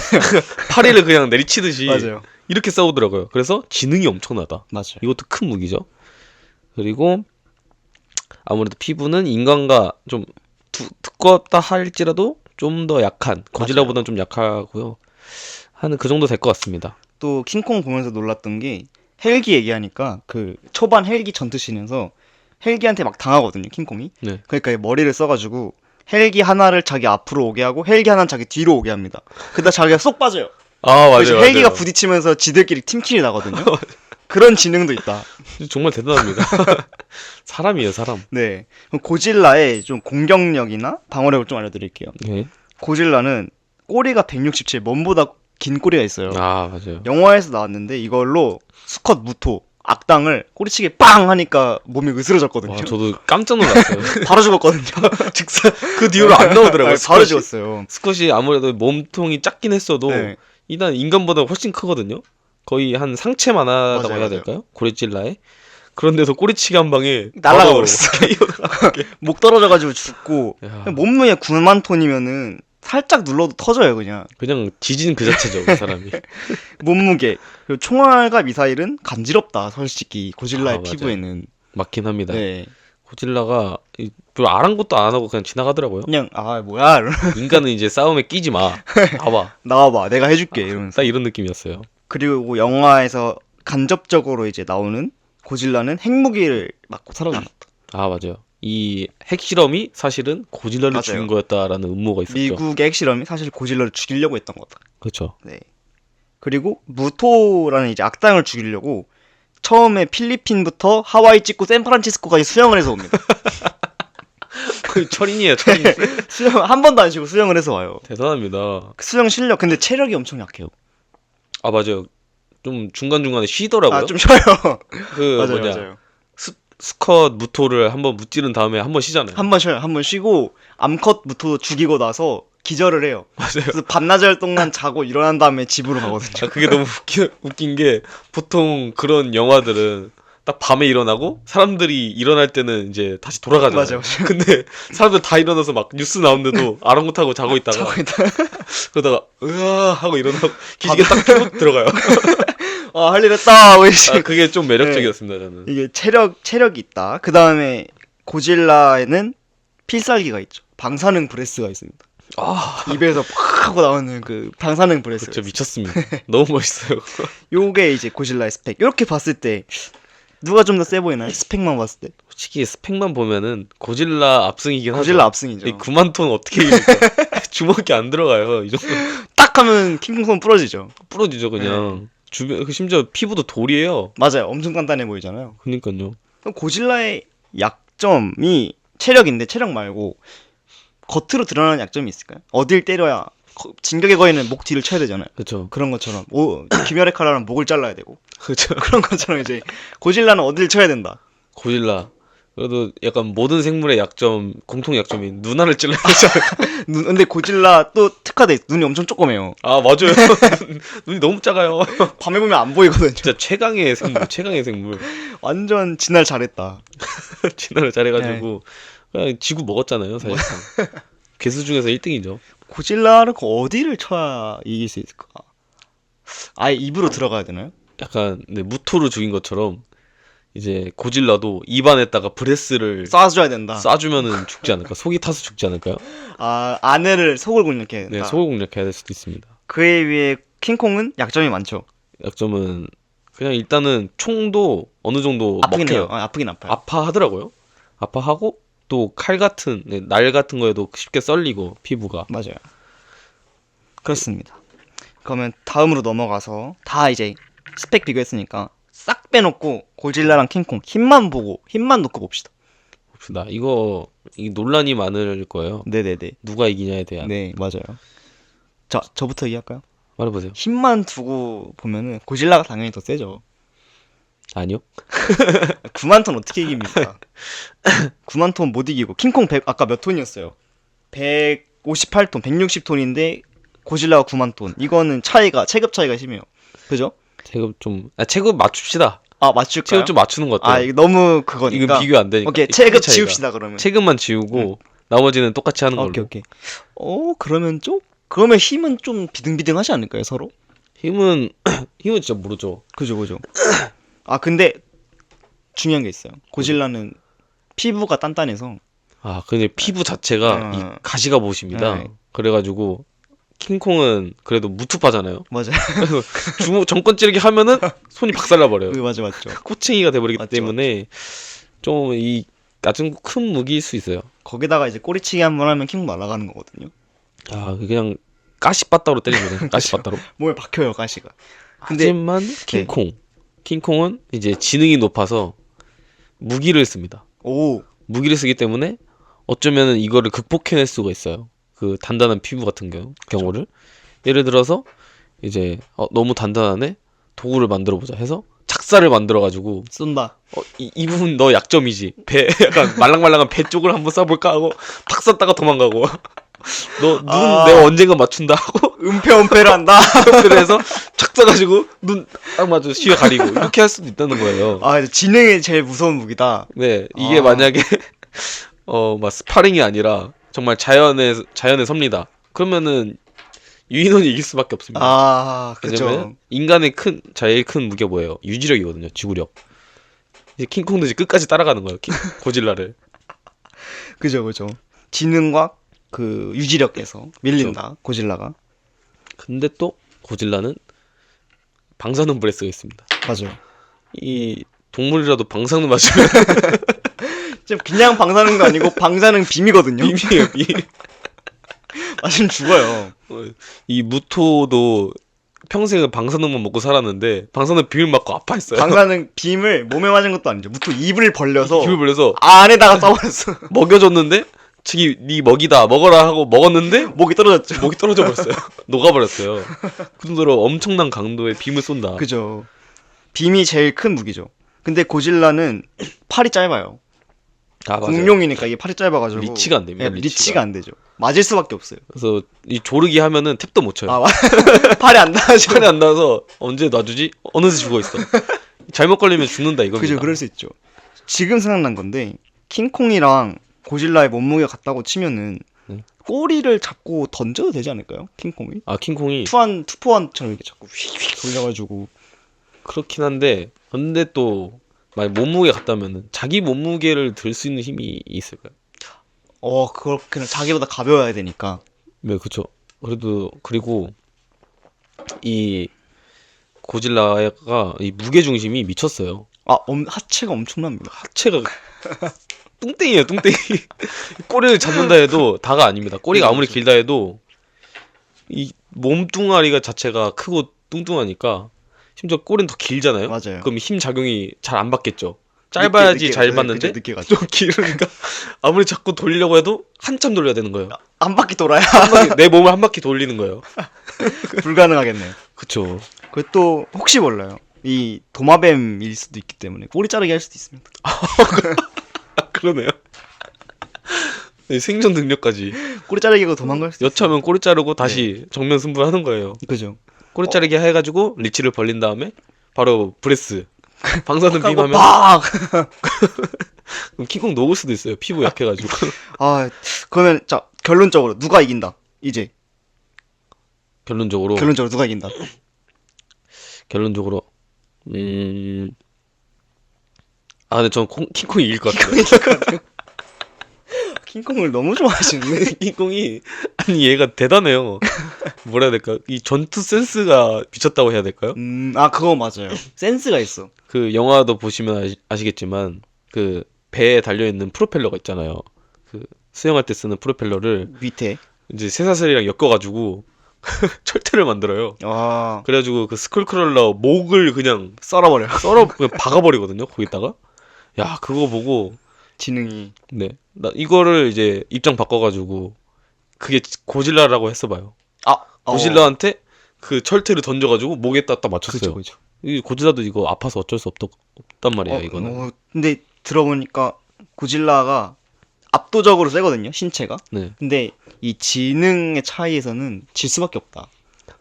파리를 그냥 내리치듯이 맞아요. 이렇게 싸우더라고요. 그래서 지능이 엄청나다. 맞아요. 이것도 큰 무기죠. 그리고 아무래도 피부는 인간과 좀 두껍다 할지라도 좀 더 약한 고질라보다는 좀 약하고요. 한 그 정도 될 것 같습니다. 또 킹콩 보면서 놀랐던 게 헬기 얘기하니까 그 초반 헬기 전투씬에서 헬기한테 막 당하거든요, 킹콩이. 네. 그러니까 머리를 써가지고 헬기 하나를 자기 앞으로 오게 하고 헬기 하나는 자기 뒤로 오게 합니다. 그러다 자기가 쏙 빠져요. 그래서 맞아요. 헬기가 부딪히면서 지들끼리 팀킬이 나거든요. 그런 지능도 있다. 정말 대단합니다. 사람이에요, 사람. 네. 그럼 고질라의 좀 공격력이나 방어력을 좀 알려드릴게요. 네. 고질라는 꼬리가 167, 몸보다 긴 꼬리가 있어요. 맞아요. 영화에서 나왔는데 이걸로 수컷 무토 악당을 꼬리치기 빵 하니까 몸이 으스러졌거든요. 와, 저도 깜짝 놀랐어요. 바로 죽었거든요. 즉사 그 뒤로 안 나오더라고요. 바로 죽었어요. 스컷이 아무래도 몸통이 작긴 했어도 네. 일단 인간보다 훨씬 크거든요. 거의 한 상체만 하다고 맞아요, 해야 될까요? 고리찔라에. 그런데도 꼬리치기 한 방에 날아가 바로 버렸어. 목 떨어져가지고 죽고. 야, 몸무게 9만 톤이면은 살짝 눌러도 터져요 그냥. 그냥 지진 그 자체죠, 그 사람이. 몸무게. 그리고 총알과 미사일은 간지럽다 솔직히 고질라의 맞아요. 피부에는. 맞긴 합니다. 네. 고질라가 별로 아랑곳도 안 하고 그냥 지나가더라고요. 그냥 뭐야 이러면서 인간은 이제 싸움에 끼지 마. 봐봐. 나와봐 내가 해줄게 이러면서. 딱 이런 느낌이었어요. 그리고 영화에서 간접적으로 이제 나오는 고질라는 핵무기를 맞고 사라졌다. 맞아요. 이 핵실험이 사실은 고질라를 맞아요. 죽인 거였다라는 음모가 있었죠. 미국의 핵실험이 사실 고질라를 죽이려고 했던 거다. 그렇죠. 네. 그리고 무토라는 이제 악당을 죽이려고 처음에 필리핀부터 하와이 찍고 샌프란시스코까지 수영을 해서 옵니다. 거의 철인이에요, 철인. 수영 한 번도 안 쉬고 수영을 해서 와요. 대단합니다. 그 수영 실력 근데 체력이 엄청 약해요. 맞아요. 좀 중간중간에 쉬더라고요. 좀 쉬어요. 그 맞아요. 스컷 무토를 한번 무찌른 다음에 한번 쉬잖아요. 한 번 쉬어요. 한 번 쉬고 암컷 무토 죽이고 나서 기절을 해요. 맞아요. 그래서 반나절 동안 자고 일어난 다음에 집으로 가거든요. 그게 너무 웃긴 게 보통 그런 영화들은 딱 밤에 일어나고 사람들이 일어날 때는 이제 다시 돌아가잖아요. 맞아요. 근데 사람들 다 일어나서 막 뉴스 나오는데도 아랑곳하고 자고 있다가 그러다가 으아 하고 일어나고 기지개 딱 펴고 들어가요. 할 일 했다. 뭐 이러지. 그게 좀 매력적이었습니다, 저는. 이게 체력이 있다. 그 다음에 고질라에는 필살기가 있죠. 방사능 브레스가 있습니다. 아, 입에서 팍 하고 나오는 그 방사능 브레스. 진짜 미쳤습니다. 너무 멋있어요. 요게 이제 고질라의 스펙. 이렇게 봤을 때 누가 좀 더 세 보이나요? 스펙만 봤을 때. 솔직히 스펙만 보면은 고질라 압승이긴 하죠. 고질라 압승이죠. 이 9만 톤 어떻게 이깁니까? 주먹이 안 들어가요. 이 정도 딱 하면 킹콩 손 부러지죠. 부러지죠 그냥. 주변 그 심지어 피부도 돌이에요. 맞아요. 엄청 단단해 보이잖아요. 그니까요. 그럼 고질라의 약점이 체력인데 체력 말고 겉으로 드러나는 약점이 있을까요? 어딜 때려야 진격의 거인은 목 뒤를 쳐야 되잖아요. 그렇죠. 그런 것처럼 김열의 칼날은 목을 잘라야 되고 그렇죠. 그런 것처럼 이제 고질라는 어딜 쳐야 된다. 고질라. 그래도 약간 모든 생물의 약점, 공통 약점이 눈알을 찔러야 되잖아요. 근데 고질라 또 특화돼 있어. 눈이 엄청 조그매요. 아, 맞아요. 눈이 너무 작아요. 밤에 보면 안 보이거든요. 진짜 최강의 생물, 최강의 생물. 완전 진날 잘했다. 진화를 잘해가지고 그냥 지구 먹었잖아요, 사실상. 괴수 중에서 1등이죠. 고질라를 어디를 쳐야 이길 수 있을까? 아예 입으로 들어가야 되나요? 약간 네, 무토를 죽인 것처럼 이제 고질라도 입안에다가 브레스를 쏴줘야 된다. 쏴주면은 죽지 않을까? 속이 타서 죽지 않을까요? 아, 아내를 속을 공략해야 된다. 네, 속을 공략해야 될 수도 있습니다. 그에 비해 킹콩은 약점이 많죠. 약점은 그냥 일단은 총도 어느 정도 아프긴 해요. 먹혀요. 아프긴 아파요. 아파하더라고요. 아파하고 또 칼 같은 네, 날 같은 거에도 쉽게 썰리고 피부가. 맞아요. 그렇습니다. 그러면 다음으로 넘어가서 다 이제 스펙 비교했으니까 싹 빼놓고 고질라랑 킹콩 힘만 보고 힘만 놓고 봅시다. 봅시다. 이거 논란이 많을 거예요. 네네네. 누가 이기냐에 대한. 네 맞아요. 자 저부터 얘기할까요? 말해보세요. 힘만 두고 보면은 고질라가 당연히 더 세죠. 아니요. 9만 톤 어떻게 이깁니까? 9만 톤 못 이기고 킹콩 100 아까 몇 톤이었어요? 158톤, 160톤인데 고질라가 9만 톤. 이거는 차이가 체급 차이가 심해요. 그죠? 체급 맞춥시다. 아 맞출까요? 체급 좀 맞추는 것 같아요. 아 이거 너무 그거니까. 이건 비교 안 되니까. 오케이 이 체급 크기 차이가. 지웁시다 그러면. 체급만 지우고 나머지는 똑같이 하는 걸로. 오케이 오케이. 그러면 힘은 좀 비등비등하지 않을까요 서로? 힘은 진짜 모르죠. 그죠. 아 근데 중요한 게 있어요. 고질라는 피부가 단단해서 아 근데 피부 자체가 이 가시가 보십니다. 네. 그래가지고 킹콩은 그래도 무투파잖아요. 맞아요. 주먹 정권 찌르기 하면은 손이 박살나 버려요. 맞죠. 코칭이가 돼버리기 맞죠, 때문에 좀 이 낮은 큰 무기일 수 있어요. 거기다가 이제 꼬리치기 한번 하면 킹 날아가는 거거든요. 아 그냥 가시바따로 때리면 돼요. 가시바따로. 몸에 박혀요 가시가. 근데 하지만 킹콩은 이제 지능이 높아서 무기를 씁니다. 오 무기를 쓰기 때문에 어쩌면은 이거를 극복해낼 수가 있어요. 그 단단한 피부 같은 경우를. 예를 들어서 이제 너무 단단하네? 도구를 만들어 보자 해서 착사를 만들어 가지고 쏜다. 이 부분 너 약점이지. 배 약간 말랑말랑한 배 쪽을 한번 쏴볼까 하고 팍 쐈다가 도망가고. 너 눈 내가 언젠가 맞춘다 하고 은폐를 한다. 그래서 착 쏴가지고 눈 딱 맞아 시야 가리고 이렇게 할 수도 있다는 거예요. 아 지능이 제일 무서운 무기다. 네, 이게 만약에 막 스파링이 아니라 정말 자연의 섭니다. 그러면은 유인원이 이길 수밖에 없습니다. 아 그죠. 왜냐면 인간의 제일 큰 무기가 뭐예요? 유지력이거든요. 지구력. 이제 킹콩도 이제 끝까지 따라가는 거예요. 고질라를. 그죠. 지능과 그 유지력에서 밀린다. 고질라가. 근데 또 고질라는 방사능 브레스가 있습니다. 맞아요. 이 동물이라도 방사능 맞으면 지금 그냥 방사능도 아니고 방사능 빔이거든요. 빔이에요. 빔. 맞으면 죽어요. 이 무토도 평생을 방사능만 먹고 살았는데 방사능 빔을 맞고 아파했어요. 방사능 빔을 몸에 맞은 것도 아니죠. 무토 입을 벌려서 빔을 벌려서 안에다가 쏴버렸어. 먹여줬는데 저기 네 먹이다 먹어라 하고 먹었는데 목이 떨어졌죠. 목이 떨어져 버렸어요. 녹아버렸어요. 그 정도로 엄청난 강도의 빔을 쏜다. 그죠. 빔이 제일 큰 무기죠. 근데 고질라는 팔이 짧아요. 아, 맞아요. 공룡이니까 이게 팔이 짧아가지고 리치가 안 됩니다. 네, 리치가 안 되죠. 맞을 수밖에 없어요. 그래서 이 조르기 하면은 탭도 못 쳐요. 아 팔이 안 닿아죠. 팔이 안 나와서 언제 놔주지? 어느새 죽어 있어. 잘못 걸리면 죽는다 이겁니다. 그죠, 그럴 수 있죠. 지금 생각난 건데 킹콩이랑 고질라의 몸무게가 같다고 치면은 꼬리를 잡고 던져도 되지 않을까요? 킹콩이? 아 킹콩이 투포환처럼 이렇게 자꾸 휙휙 돌려가지고. 그렇긴 한데 근데 또 만약 몸무게 같다면은 자기 몸무게를 들 수 있는 힘이 있을까요? 그걸 그냥 자기보다 가벼워야 되니까. 네, 그쵸. 그리고 이 고질라가 이 무게 중심이 미쳤어요. 하체가 엄청납니다. 하체가 뚱땡이에요, 뚱땡이. 꼬리를 잡는다 해도 다가 아닙니다. 꼬리가 아무리 그렇죠. 길다 해도 이 몸뚱아리가 자체가 크고 뚱뚱하니까 심지어 꼬리는 더 길잖아요. 맞아요. 그럼 힘 작용이 잘 안 받겠죠. 짧아야지 늦게 잘 가죠. 받는데 늦게 가죠. 좀 길으니까 아무리 자꾸 돌리려고 해도 한참 돌려야 되는 거예요. 한 바퀴 돌아야 내 몸을 한 바퀴 돌리는 거예요. 불가능하겠네요. 그쵸. 그리고 또 혹시 몰라요. 이 도마뱀일 수도 있기 때문에 꼬리 자르기 할 수도 있습니다. 그러네요. 네, 생존 능력까지. 꼬리 자르기가 도망갈 수도 여차하면 꼬리 자르고 다시 정면 승부하는 거예요. 있어요. 그죠. 꼬리 자르기 해가지고 리치를 벌린 다음에 바로 브레스 방사능 하고 빔하면 빡! 그럼 킹콩 녹을 수도 있어요. 피부 약해가지고. 그러면 자 결론적으로 누가 이긴다. 이제 결론적으로 결론적으로 누가 이긴다. 결론적으로 근데 전 킹콩이 이길 것 같아요. 킹콩을 너무 좋아하시는데. 킹콩이 아니 얘가 대단해요. 뭐라 해야 될까? 이 전투 센스가 미쳤다고 해야 될까요? 그거 맞아요. 센스가 있어. 그 영화도 보시면 아시겠지만 그 배에 달려 있는 프로펠러가 있잖아요. 그 수영할 때 쓰는 프로펠러를 밑에. 이제 쇠사슬이랑 엮어가지고 철퇴를 만들어요. 그래가지고 그 스쿨크롤러 목을 그냥 썰어버려. 그냥 박아버리거든요. 거기다가 야 그거 보고 지능이. 네 나 이거를 이제 입장 바꿔가지고 그게 고질라라고 했어봐요. 고질라한테 그 철퇴를 던져가지고 목에 딱 맞췄어요. 그죠. 이 고질라도 이거 아파서 어쩔 수 없단 말이야 이거는. 근데 들어보니까 고질라가 압도적으로 세거든요. 신체가. 네, 근데 이 지능의 차이에서는 질 수밖에 없다.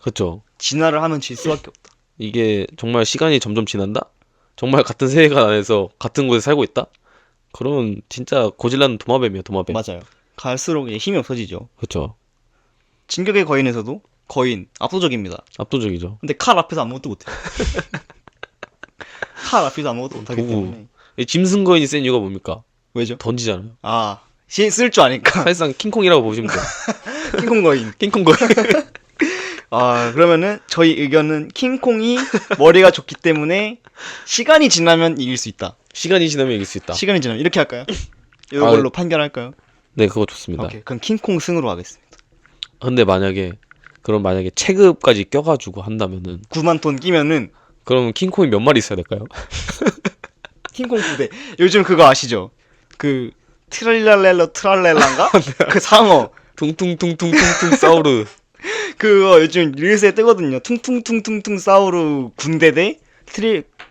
그렇죠. 진화를 하면 질 수밖에 없다. 이게 정말 시간이 점점 지난다? 정말 같은 세계관 안에서 같은 곳에 살고 있다? 그러면 진짜 고질라는 도마뱀이에요, 도마뱀. 맞아요. 갈수록 이제 힘이 없어지죠. 그렇죠. 진격의 거인에서도 거인 압도적입니다. 압도적이죠. 근데 칼 앞에서 아무것도 못해. 칼 앞에서 아무것도 못하기 도구. 때문에. 이 짐승거인이 센 이유가 뭡니까? 왜죠? 던지잖아요. 쓸 줄 아니까. 사실상 킹콩이라고 보시면 돼요. 킹콩 거인. 킹콩거인. 그러면은 저희 의견은 킹콩이 머리가 좋기 때문에 시간이 지나면 이길 수 있다. 시간이 지나면 이길 수 있다. 시간이 지나면 이렇게 할까요? 이걸로 판결할까요? 네, 그거 좋습니다. 오케이. 그럼 킹콩 승으로 하겠습니다. 근데 만약에 체급까지 껴가지고 한다면은 9만 톤 끼면은 그러면 킹콩이 몇 마리 있어야 될까요? 킹콩 9대. 요즘 그거 아시죠? 그 트랄랄레인가? 그 상어. 퉁퉁퉁퉁퉁퉁 사우르. 그거 요즘 릴스에 뜨거든요. 퉁퉁퉁퉁퉁 사우루 군대 대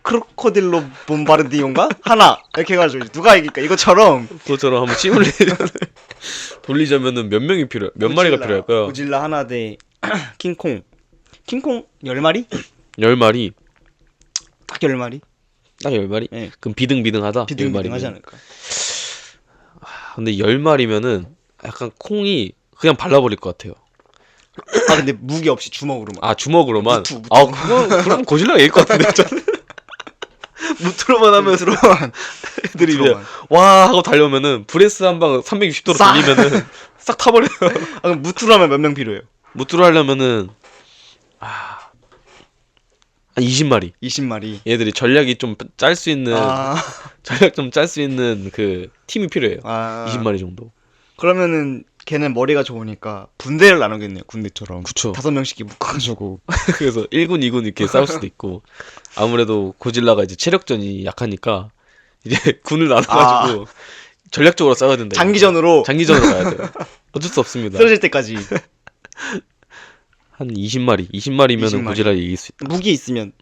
크로코딜로 봄바르디온가? 하나 이렇게 해가지고 누가 이길까? 이것처럼 그것처럼 한번 시뮬레이션을 돌리자면은 몇 마리가 필요할까요? 고질라 하나 대 킹콩 10마리? 10마리. 딱 10마리? 딱 10마리? 네. 그럼 비등비등하다. 비등비등 10마리면. 하지 않을까? 근데 10마리면은 약간 콩이 그냥 발라버릴 것 같아요. 근데 무기 없이 주먹으로만. 주먹으로만. 무투. 그럼 고질라가 이길 것 같은데. 저는. 무트로만 하면 애들이 이제 무트로만. 와 하고 달려오면은 브레스 한 방 360도로 돌리면은 싹 타버려요. 그럼 무투로 하면 몇 명 필요해요? 무트로 하려면은 한 20마리. 20마리. 얘들이 전략이 좀 짤 수 있는 그 팀이 필요해요. 20마리 정도. 그러면은 걔는 머리가 좋으니까 분대를 나누겠네요. 군대처럼. 그쵸. 5명씩 묶어가지고. 그래서 1군, 2군 이렇게 싸울 수도 있고 아무래도 고질라가 이제 체력전이 약하니까 이제 군을 나눠가지고 전략적으로 싸워야 된다. 장기전으로 가야 돼요. 어쩔 수 없습니다. 쓰러질 때까지. 한 20마리면은 20마리. 고질라 이길 수 있다. 무기 있으면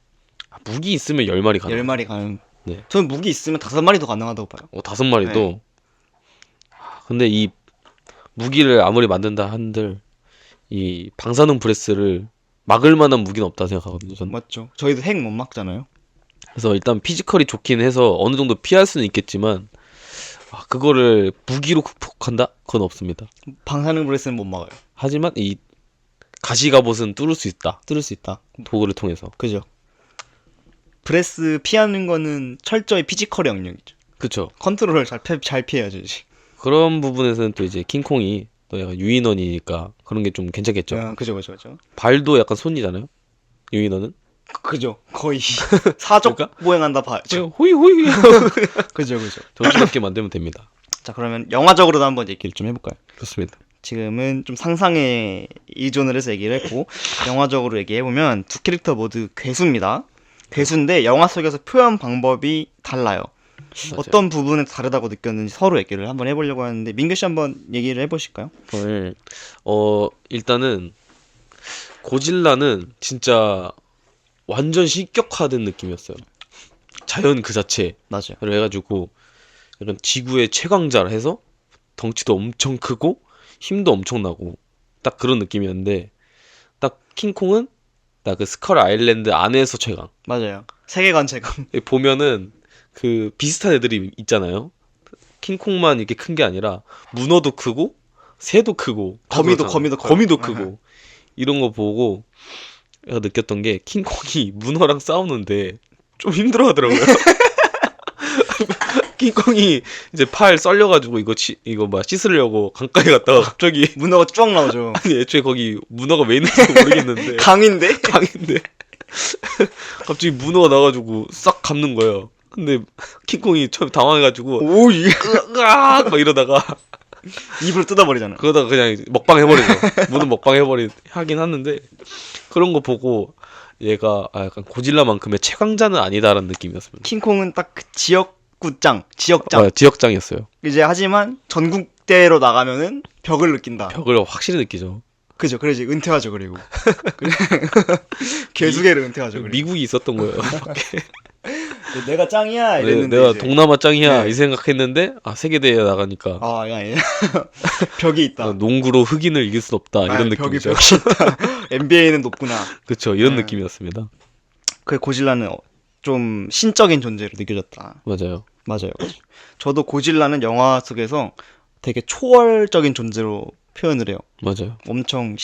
무기 있으면 10마리 가능. 10마리 가능. 네. 저는 무기 있으면 5마리도 가능하다고 봐요. 5마리도. 네. 근데 이 무기를 아무리 만든다 한들 이 방사능 브레스를 막을 만한 무기는 없다 생각하거든요. 저는. 맞죠. 저희도 핵 못 막잖아요. 그래서 일단 피지컬이 좋긴 해서 어느 정도 피할 수는 있겠지만 그거를 무기로 극복한다? 그건 없습니다. 방사능 브레스는 못 막아요. 하지만 이 가시갑옷은 뚫을 수 있다. 뚫을 수 있다. 도구를 통해서. 그죠. 브레스 피하는 거는 철저히 피지컬의 영역이죠. 그쵸. 컨트롤을 잘 피해야죠. 이제. 그런 부분에서는 또 이제 킹콩이 또 약간 유인원이니까 그런 게 좀 괜찮겠죠. 그죠. 발도 약간 손이잖아요. 유인원은. 그죠. 거의 사족 그러니까? 보행한다 봐죠. 호이 호이 그죠. 정신없게 만들면 됩니다. 자, 그러면 영화적으로도 한번 얘기를 좀 해볼까요? 좋습니다. 지금은 좀 상상에 의존을 해서 얘기를 했고, 영화적으로 얘기해보면 두 캐릭터 모두 괴수입니다. 괴수인데 영화 속에서 표현 방법이 달라요. 맞아요. 어떤 부분에 다르다고 느꼈는지 서로 얘기를 한번 해보려고 하는데, 민규 씨 한번 얘기를 해보실까요? 오늘 일단은 고질라는 진짜 완전 신격화된 느낌이었어요. 자연 그 자체를 맞아요. 해가지고 약간 지구의 최강자라 해서 덩치도 엄청 크고 힘도 엄청나고 딱 그런 느낌이었는데 딱 킹콩은 딱 그 스컬 아일랜드 안에서 최강. 맞아요. 세계관 제강. 보면은 그 비슷한 애들이 있잖아요. 킹콩만 이렇게 큰 게 아니라 문어도 크고 새도 크고 거미도 커요. 거미도 크고 이런 거 보고 내가 느꼈던 게 킹콩이 문어랑 싸우는데 좀 힘들어하더라고요. 킹콩이 이제 팔 썰려가지고 이거 막 씻으려고 강가에 갔다가 갑자기 문어가 쭉 나오죠. 아니 애초에 거기 문어가 왜 있는지 모르겠는데 강인데? 강인데 갑자기 문어가 나가지고 싹 감는 거예요. 근데 킹콩이 처음 당황해가지고 오, 이게 으악 막 이러다가 입을 뜯어버리잖아. 그러다가 그냥 먹방 해버리죠. 문어 먹방 하긴 하는데 그런 거 보고 얘가 약간 고질라만큼의 최강자는 아니다라는 느낌이었습니다. 킹콩은 딱 그 지역장. 지역장이었어요. 이제 하지만 전국대회로 나가면은 벽을 느낀다. 벽을 확실히 느끼죠. 그죠. 그래 이제 은퇴하죠. 그리고 개수계를 은퇴하죠. 그리고 미국이 있었던 거예요. 내가 짱이야 이랬는데 내가 이제. 동남아 짱이야 네. 이 생각했는데 세계대회 나가니까 아니 벽이 있다. 농구로 흑인을 이길 수 없다 이런 벽이 느낌이죠. 있다. NBA는 높구나. 그렇죠. 이런 네. 느낌이었습니다. 그 고질라는 좀 신적인 존재로 느껴졌다. 맞아요. 맞아요. 저도 고질라는 영화 속에서 되게 초월적인 존재로 표현을 해요. 맞아요. 엄청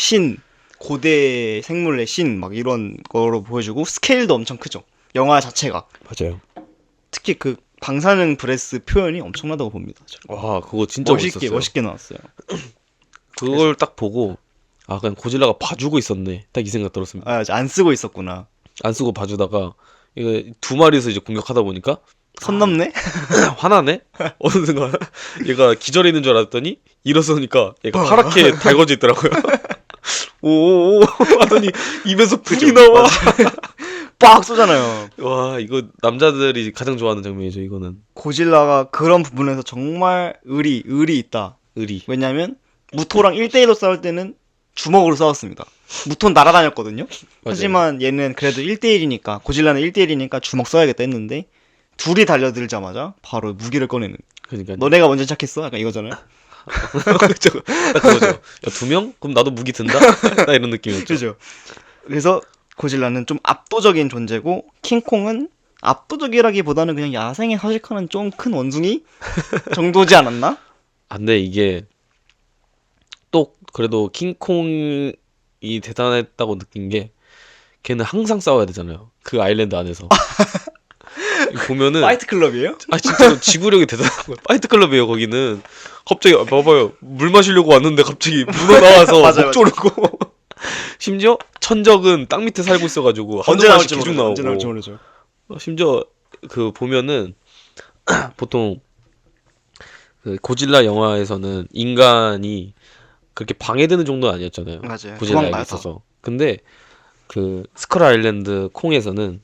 고대 생물의 신 막 이런 거로 보여주고 스케일도 엄청 크죠. 영화 자체가. 맞아요. 특히 그 방사능 브레스 표현이 엄청나다고 봅니다. 저는. 와 그거 진짜 멋있었어요. 멋있게 나왔어요. 그걸 딱 보고 그냥 고질라가 봐주고 있었네. 딱 이 생각 들었습니다. 이제 안 쓰고 있었구나. 안 쓰고 봐주다가 이거 두 마리에서 이제 공격하다 보니까 선 넘네? 화나네? 어느 순간 얘가 기절해 있는 줄 알았더니 일어서니까 얘가 파랗게 달궈져 있더라고요. 오오오 하더니 입에서 불이 나와. 빡 쏘잖아요. 와 이거 남자들이 가장 좋아하는 장면이죠. 이거는 고질라가 그런 부분에서 정말 의리 있다. 의리. 왜냐면 무토랑 1대1로 싸울 때는 주먹으로 싸웠습니다. 무토는 날아다녔거든요. 하지만 얘는 그래도 1대1이니까 고질라는 1대1이니까 주먹 써야겠다 했는데 둘이 달려들자마자 바로 무기를 꺼내는. 그러니까 너네가 먼저 시작했어? 약간 이거잖아요. 그죠. 딱 그거죠. 야, 두 명? 그럼 나도 무기 든다? 딱 이런 느낌이었죠. 그죠. 그래서 고질라는 좀 압도적인 존재고 킹콩은 압도적이라기보다는 그냥 야생에 서식하는 좀 큰 원숭이 정도지 않았나? 근데 이게 또 그래도 킹콩이 대단했다고 느낀 게 걔는 항상 싸워야 되잖아요. 그 아일랜드 안에서. 보면은 파이트 클럽이에요? 진짜로 지구력이 대단한 거예요. 파이트 클럽이에요. 거기는 갑자기 봐봐요. 물 마시려고 왔는데 갑자기 문어 나와서 맞아요, 목 조르고 심지어 천적은 땅 밑에 살고 있어가지고 언제 한두 번씩 나올지 계속 모르죠. 언제 나오고 나올지 모르죠. 심지어 그 보면은 보통 그 고질라 영화에서는 인간이 그렇게 방해되는 정도는 아니었잖아요. 맞아요. 고질라에 도망가요, 있어서. 근데 그 스컬 아일랜드 콩에서는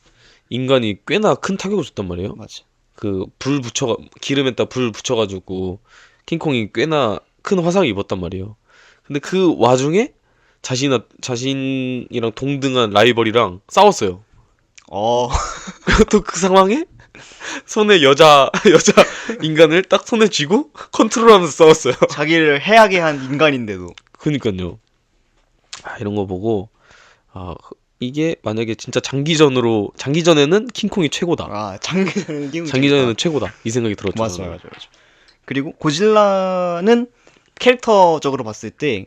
인간이 꽤나 큰 타격을 줬단 말이에요. 맞아. 그 기름에다 불 붙여가지고 킹콩이 꽤나 큰 화상을 입었단 말이에요. 근데 그 와중에 자신이랑 동등한 라이벌이랑 싸웠어요. 또 그 상황에 손에 여자 인간을 딱 손에 쥐고 컨트롤하면서 싸웠어요. 자기를 해하게 한 인간인데도. 그니까요. 이런 거 보고 이게 만약에 진짜 장기전에는 킹콩이 최고다. 장기전에는 최고다. 이 생각이 들었죠. 맞아요. 그리고 고질라는 캐릭터적으로 봤을 때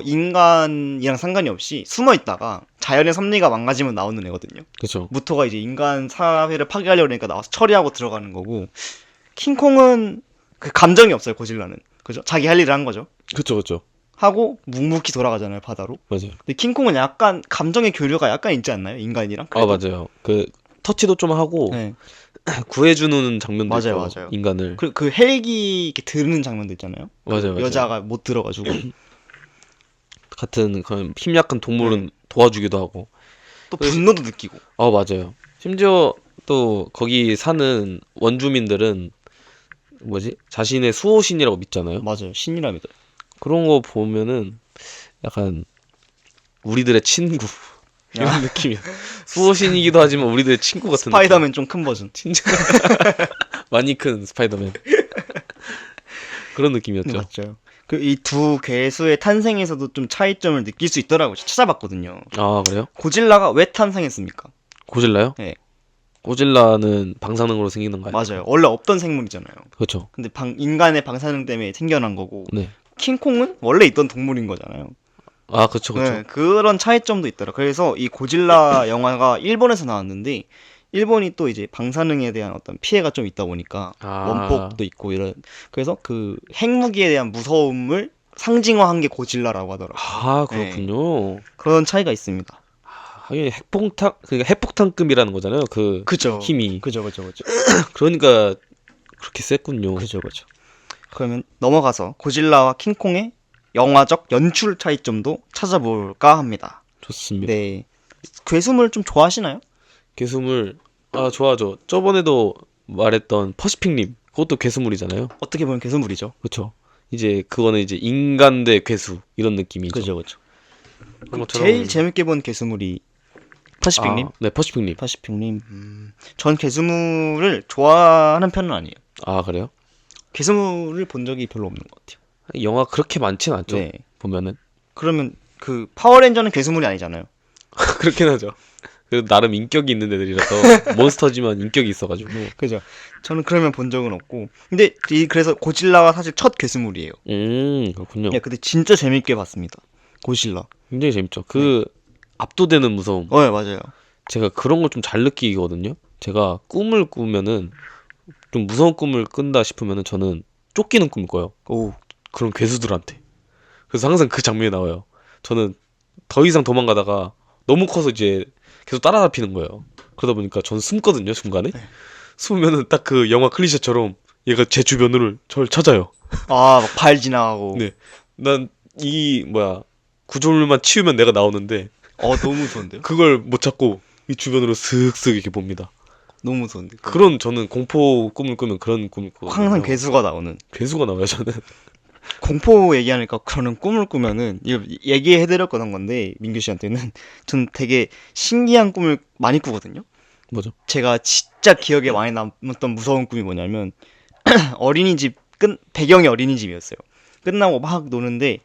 인간이랑 상관이 없이 숨어 있다가 자연의 섭리가 망가지면 나오는 애거든요. 그렇죠. 무토가 이제 인간 사회를 파괴하려고 하니까 나와서 처리하고 들어가는 거고, 킹콩은 그 감정이 없어요. 고질라는. 그죠? 자기 할 일을 한 거죠. 그쵸, 그쵸. 하고 묵묵히 돌아가잖아요, 바다로. 맞아요. 근데 킹콩은 약간 감정의 교류가 약간 있지 않나요? 인간이랑? 아, 그래도? 맞아요. 그 터치도 좀 하고 네, 구해주는 장면도 맞아요, 있고 맞아요. 인간을. 그 헬기 이렇게 드는 장면도 있잖아요. 그 맞아요, 맞아요. 여자가 못 들어가지고 같은 그런 힘 약한 동물은 네. 도와주기도 하고. 또 그 시- 분노도 느끼고. 맞아요. 심지어 또 거기 사는 원주민들은 뭐지? 자신의 수호신이라고 믿잖아요. 맞아요, 신이랍니다. 그런 거 보면은 약간 우리들의 친구 이런 느낌이야. 수호신이기도 하지만 우리들의 친구 같은 느낌. 스파이더맨 좀 큰 버전. 진짜 많이 큰 스파이더맨 그런 느낌이었죠. 맞죠. 그 이 두 괴수의 탄생에서도 좀 차이점을 느낄 수 있더라고요. 찾아봤거든요. 아, 그래요? 고질라가 왜 탄생했습니까? 고질라요? 네, 고질라는 방사능으로 생기는 거예요. 맞아요. 원래 없던 생물이잖아요. 그렇죠. 근데 인간의 방사능 때문에 생겨난 거고, 네. 킹콩은 원래 있던 동물인 거잖아요. 아, 그렇죠, 네, 그렇죠. 그런 차이점도 있더라. 그래서 이 고질라 영화가 일본에서 나왔는데, 일본이 또 이제 방사능에 대한 어떤 피해가 좀 있다 보니까 아. 원폭도 있고 이런, 그래서 그 핵무기에 대한 무서움을 상징화한 게 고질라라고 하더라고요. 아, 그렇군요. 그런 차이가 있습니다. 하긴 핵폭탄, 그러니까 핵폭탄급이라는 거잖아요. 그 그죠. 힘이. 그죠. 그러니까 그렇게 셌군요. 그죠. 그러면 넘어가서 고질라와 킹콩의 영화적 연출 차이점도 찾아볼까 합니다. 좋습니다. 네. 괴수물 좀 좋아하시나요? 괴수물, 좋아하죠. 저번에도 말했던 퍼시픽님, 그것도 괴수물이잖아요. 어떻게 보면 괴수물이죠. 그렇죠. 이제 그거는 이제 인간 대 괴수 이런 느낌이죠. 그죠. 그런 것처럼- 제일 재밌게 본 괴수물이 퍼시픽님? 네, 퍼시픽님. 퍼시픽님. 전 괴수물을 좋아하는 편은 아니에요. 아, 그래요? 괴수물을 본 적이 별로 없는 것 같아요. 영화 그렇게 많진 않죠. 네. 보면은 그러면 그 파워레인저는 괴수물이 아니잖아요. 그렇긴 하죠. 그 나름 인격이 있는 애들이라서 몬스터지만 인격이 있어가지고. 그죠. 저는 그러면 본 적은 없고. 근데 그래서 고질라가 사실 첫 괴수물이에요. 그렇군요. 야, 근데 진짜 재밌게 봤습니다. 고질라. 굉장히 재밌죠. 그 압도되는 무서움. 네, 맞아요. 제가 그런 걸 좀 잘 느끼거든요. 제가 꿈을 꾸면은 좀 무서운 꿈을 꾼다 싶으면은 저는 쫓기는 꿈을 꿔요. 오, 그런 괴수들한테. 그래서 항상 그 장면이 나와요. 저는 더 이상 도망가다가 너무 커서 이제 계속 따라잡히는 거예요. 그러다 보니까 저는 숨거든요, 중간에. 숨으면은 딱 그 영화 클리셰처럼 얘가 제 주변을 저를 찾아요. 막 발 지나가고. 네. 난 구조물만 치우면 내가 나오는데 너무 무서운데요? 그걸 못 찾고 이 주변으로 슥슥 이렇게 봅니다. 너무 무서운데. 그런 저는 공포 꿈을 꾸면 그런 꿈을 꾸거든요. 항상 괴수가 나오는. 괴수가 나와요, 저는. 공포 얘기하니까 그런 꿈을 꾸면은 이거 얘기해드렸던 건데 민규 씨한테는 전 되게 신기한 꿈을 많이 꾸거든요. 뭐죠? 제가 진짜 기억에 많이 남았던 무서운 꿈이 뭐냐면 어린이집 배경이 어린이집이었어요. 끝나고 막 노는데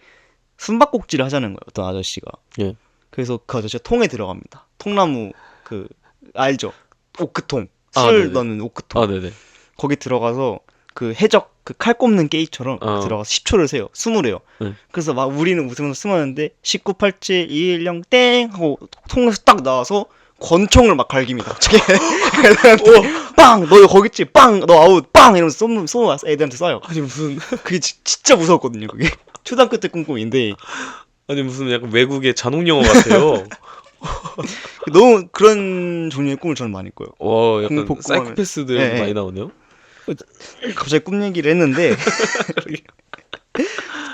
숨바꼭질을 하자는 거예요. 어떤 아저씨가. 예. 그래서 그 아저씨가 통에 들어갑니다. 통나무 그 알죠? 오크통. 아, 술 네네. 넣는 오크통. 아, 네네. 거기 들어가서 그 해적 그 칼 꼽는 게임처럼 들어가서 10초를 세요. 숨을 해요. 네. 그래서 막 우리는 웃으면서 숨었는데 19, 87, 210 땡 하고 통에서 딱 나와서 권총을 막 갈깁니다. 갑자기 애들한테 빵! 너 거기 있지? 빵! 너 아웃! 빵! 이러면서 쏘면 애들한테 쏴요. 아니 무슨 그게 진짜 무서웠거든요. 그게 초등학교 때 꿈꿈인데 아니 무슨 약간 외국의 잔혹 영화 같아요. 너무 그런 종류의 꿈을 저는 많이 꿔요. 와, 약간 공포 꿈 사이코패스들 네, 많이 네. 나오네요. 갑자기 꿈 얘기를 했는데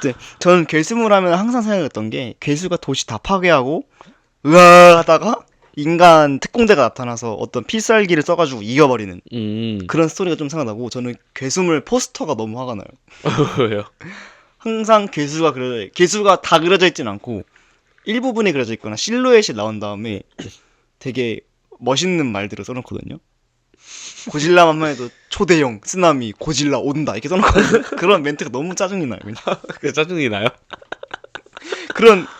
네, 저는 괴수물 하면 항상 생각했던 게 괴수가 도시 다 파괴하고 으아 하다가 인간 특공대가 나타나서 어떤 필살기를 써가지고 이겨버리는 그런 스토리가 좀 생각나고 저는 괴수물 포스터가 너무 화가 나요. 왜요? 항상 괴수가 다 그려져 있진 않고 일부분이 그려져 있거나 실루엣이 나온 다음에 되게 멋있는 말들을 써놓거든요. 고질라만 해도 초대형 쓰나미 고질라 온다 이렇게 써놓거든요. 그런 멘트가 너무 짜증이 나요. 그냥. 그 짜증이 나요?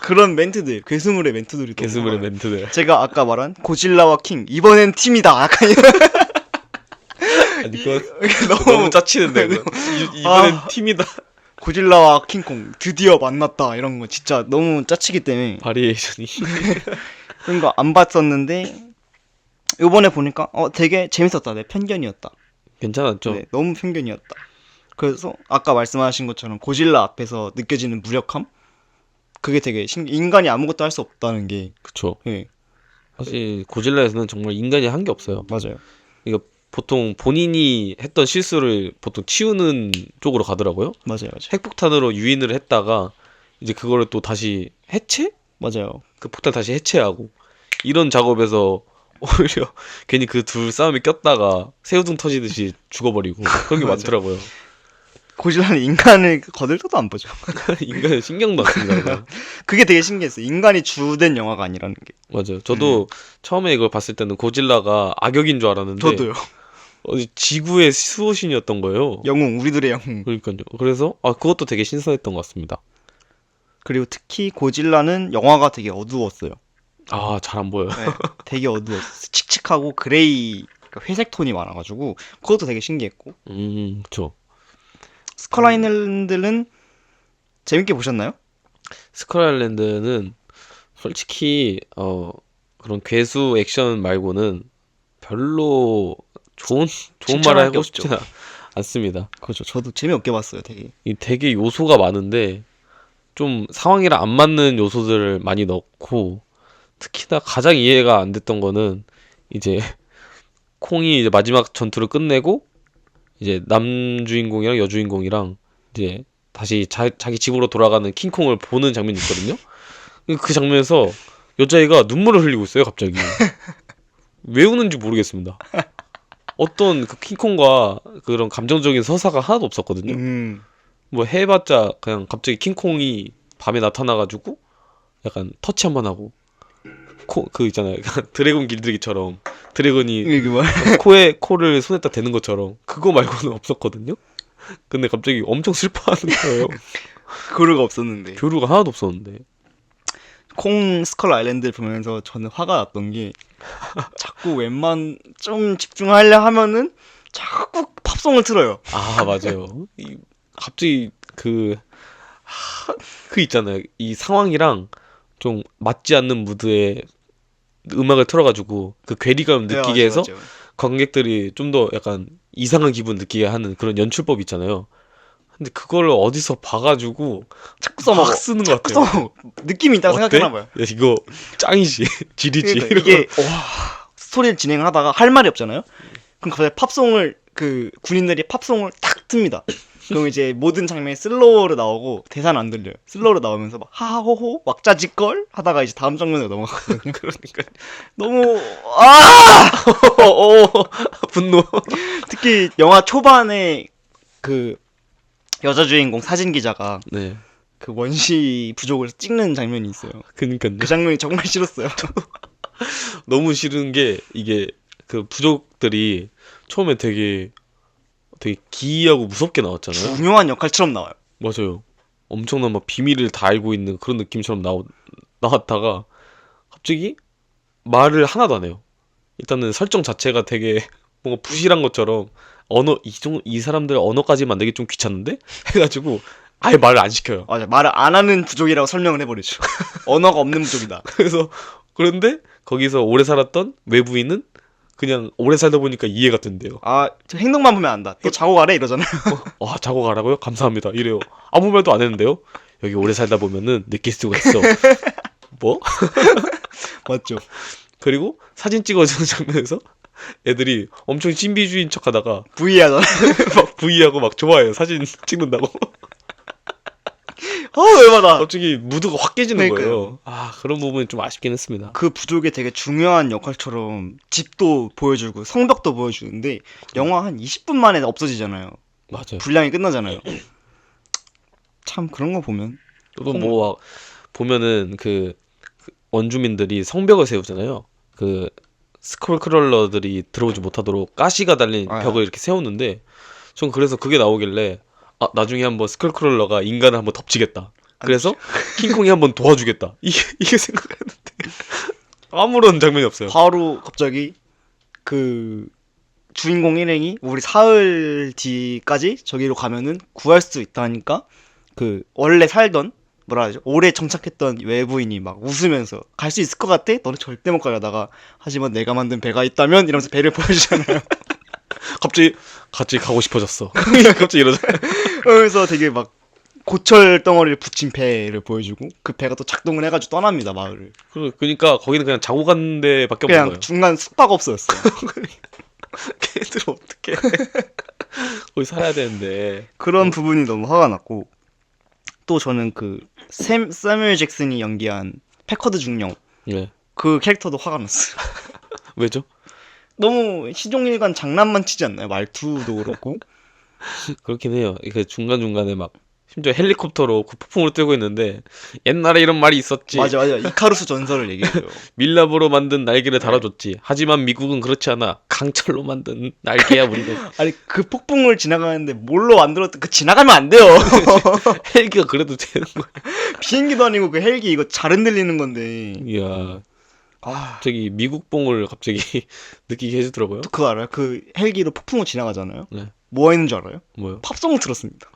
그런 멘트들 괴수물의 멘트들이 너무 개수물의 많아요. 멘트들. 제가 아까 말한 고질라와 킹 이번엔 팀이다 약간 이런 아니 그건 너무 너무 짜치는데 그건. 이번엔 아. 팀이다. 고질라와 킹콩 드디어 만났다 이런 거 진짜 너무 짜치기 때문에 바리에이션이. 그런 거 안 봤었는데 요번에 보니까 되게 재밌었다. 내 편견이었다. 괜찮았죠? 네, 너무 편견이었다. 그래서 아까 말씀하신 것처럼 고질라 앞에서 느껴지는 무력함? 그게 되게 인간이 아무것도 할 수 없다는 게. 그쵸. 예, 사실 고질라에서는 정말 인간이 한 게 없어요. 맞아요. 이거 보통 본인이 했던 실수를 보통 치우는 쪽으로 가더라고요. 맞아요. 핵폭탄으로 유인을 했다가 이제 그거를 또 다시 해체? 맞아요. 그 폭탄 다시 해체하고 이런 작업에서 오히려 괜히 그 둘 싸움에 꼈다가 새우등 터지듯이 죽어버리고 그런 게 맞아요. 많더라고요. 고질라는 인간을 거들떠도 안 보죠. 인간은 신경도 안 씁니다. 그냥. 그게 되게 신기했어요. 인간이 주된 영화가 아니라는 게. 맞아요. 저도 처음에 이걸 봤을 때는 고질라가 악역인 줄 알았는데 저도요. 지구의 수호신이었던 거예요. 영웅, 우리들의 영웅. 그러니까요. 그래서 그것도 되게 신선했던 것 같습니다. 그리고 특히 고질라는 영화가 되게 어두웠어요. 아, 잘 안 보여요. 네, 되게 어두웠어요. 칙칙하고 그레이, 그러니까 회색 톤이 많아가지고 그것도 되게 신기했고. 그쵸. 스컬 아일랜드는 재밌게 보셨나요? 스컬 아일랜드는 솔직히 그런 괴수 액션 말고는 별로 좋은 말을 칭찬할 게 하고 없죠. 싶지는 않습니다. 그렇죠. 저도 재미없게 봤어요. 되게. 이 되게 요소가 많은데 좀 상황이랑 안 맞는 요소들을 많이 넣고 특히나 가장 이해가 안 됐던 거는 이제 콩이 이제 마지막 전투를 끝내고 이제 남주인공이랑 여주인공이랑 이제 다시 자기 집으로 돌아가는 킹콩을 보는 장면이 있거든요. 그 장면에서 여자애가 눈물을 흘리고 있어요, 갑자기. 왜 우는지 모르겠습니다. 어떤 그 킹콩과 그런 감정적인 서사가 하나도 없었거든요. 뭐 해봤자 그냥 갑자기 킹콩이 밤에 나타나가지고 약간 터치 한번 하고 그 있잖아요. 드래곤 길들이기처럼 드래곤이 이게 뭐 코를 손에다 대는 것처럼 그거 말고는 없었거든요. 근데 갑자기 엄청 슬퍼하는 거예요. 교류가 없었는데. 교류가 하나도 없었는데. 콩 스컬 아일랜드를 보면서 저는 화가 났던 게 자꾸 좀 집중하려 하면은 자꾸 팝송을 틀어요. 아, 맞아요. 갑자기 그 있잖아요. 이 상황이랑 좀 맞지 않는 무드의 음악을 틀어가지고 그 괴리감 느끼게 네, 해서 맞아요. 관객들이 좀 더 약간 이상한 기분 느끼게 하는 그런 연출법 있잖아요. 근데 그걸 어디서 봐가지고 자꾸 써먹어. 막 쓰는 것 자꾸 같아요. 써먹어. 느낌이 있다고 어때? 생각했나 봐요. 야, 이거 짱이지. 지리지. 그러니까 이게 스토리를 진행하다가 할 말이 없잖아요. 그럼 갑자기 팝송을 군인들이 팝송을 탁 틉니다. 그럼 이제 모든 장면이 슬로우로 나오고 대사는 안 들려요. 슬로우로 나오면서 막 하하호호 왁자지껄 하다가 이제 다음 장면으로 넘어가거든요. 그러니까 너무 분노. 특히 영화 초반에 그 여자 주인공 사진 기자가 네. 그 원시 부족을 찍는 장면이 있어요. 그니까요. 그 장면이 정말 싫었어요. 너무 싫은 게 이게 그 부족들이 처음에 되게 기이하고 무섭게 나왔잖아요. 중요한 역할처럼 나와요. 맞아요. 엄청난 막 비밀을 다 알고 있는 그런 느낌처럼 나왔다가 갑자기 말을 하나도 안 해요. 일단은 설정 자체가 되게 뭔가 부실한 것처럼 이 사람들 언어까지 만들기 좀 귀찮은데 해가지고 아예 말을 안 시켜요. 맞아, 말을 안 하는 부족이라고 설명을 해버리죠. 언어가 없는 부족이다. 그런데 거기서 오래 살았던 외부인은 그냥 오래 살다 보니까 이해가 된대요. 저 행동만 보면 안다. 또 자고 가래 이러잖아요. 자고 가라고요? 감사합니다. 이래요. 아무 말도 안 했는데요. 여기 오래 살다 보면은 느낄 수가 있어. 뭐? 맞죠. 그리고 사진 찍어주는 장면에서 애들이 엄청 신비주의인 척하다가 부위하잖아. 막 V하고 막 좋아해요. 사진 찍는다고. 열받아. 갑자기 무드가 확 깨지는 그러니까요. 거예요. 그런 부분이 좀 아쉽긴 했습니다. 그 부족의 되게 중요한 역할처럼 집도 보여주고 성벽도 보여주는데 영화 한 20분 만에 없어지잖아요. 맞아요. 분량이 끝나잖아요. 참 그런 거 보면 또 뭐 보면은 그 원주민들이 성벽을 세우잖아요. 그 스콜크롤러들이 들어오지 못하도록 가시가 달린 벽을 이렇게 세우는데 전 그래서 그게 나오길래 나중에 한번 스컬크롤러가 인간을 한번 덮치겠다. 그래서 킹콩이 한번 도와주겠다. 이게 생각을 했는데 아무런 장면이 없어요. 바로 갑자기 그 주인공 일행이 우리 사흘 뒤까지 저기로 가면은 구할 수 있다니까 그 원래 살던 뭐라 하죠? 오래 정착했던 외부인이 막 웃으면서 갈 수 있을 것 같아? 너는 절대 못 가려다가 하지만 내가 만든 배가 있다면 이러면서 배를 보여주잖아요. 갑자기 가고 싶어졌어. 갑자기 이러잖아. 그래서 되게 막 고철 덩어리를 붙인 배를 보여주고 그 배가 또 작동을 해가지고 떠납니다 마을을. 그러니까 거기는 그냥 자고 가는 데밖에 없는 그냥 거예요. 중간 숙박업소였어요. 걔들 어떻게 거기 살아야 되는데. 그런 부분이 너무 화가 났고 또 저는 그 사뮤엘 잭슨이 연기한 패커드 중령 예. 그 캐릭터도 화가 났어요. 왜죠? 너무 시종일관 장난만 치지 않나요? 말투도 그렇고. 그렇긴 해요. 그 중간중간에 막 심지어 헬리콥터로 그 폭풍을 뜨고 있는데 옛날에 이런 말이 있었지. 맞아. 이카루스 전설을 얘기해요. 밀랍으로 만든 날개를 달아줬지. 하지만 미국은 그렇지 않아. 강철로 만든 날개야 우리는. 아니 그 폭풍을 지나가는데 뭘로 만들었던 그 지나가면 안 돼요. 헬기가 그래도 되는 거야. 비행기도 아니고 그 헬기 이거 잘 흔들리는 건데. 이야. 아, 갑자기 미국봉을 갑자기 느끼게 해주더라고요. 또 그거 알아요? 그 헬기로 폭풍을 지나가잖아요. 네. 뭐 했는 줄 알아요? 뭐요? 팝송을 틀었습니다.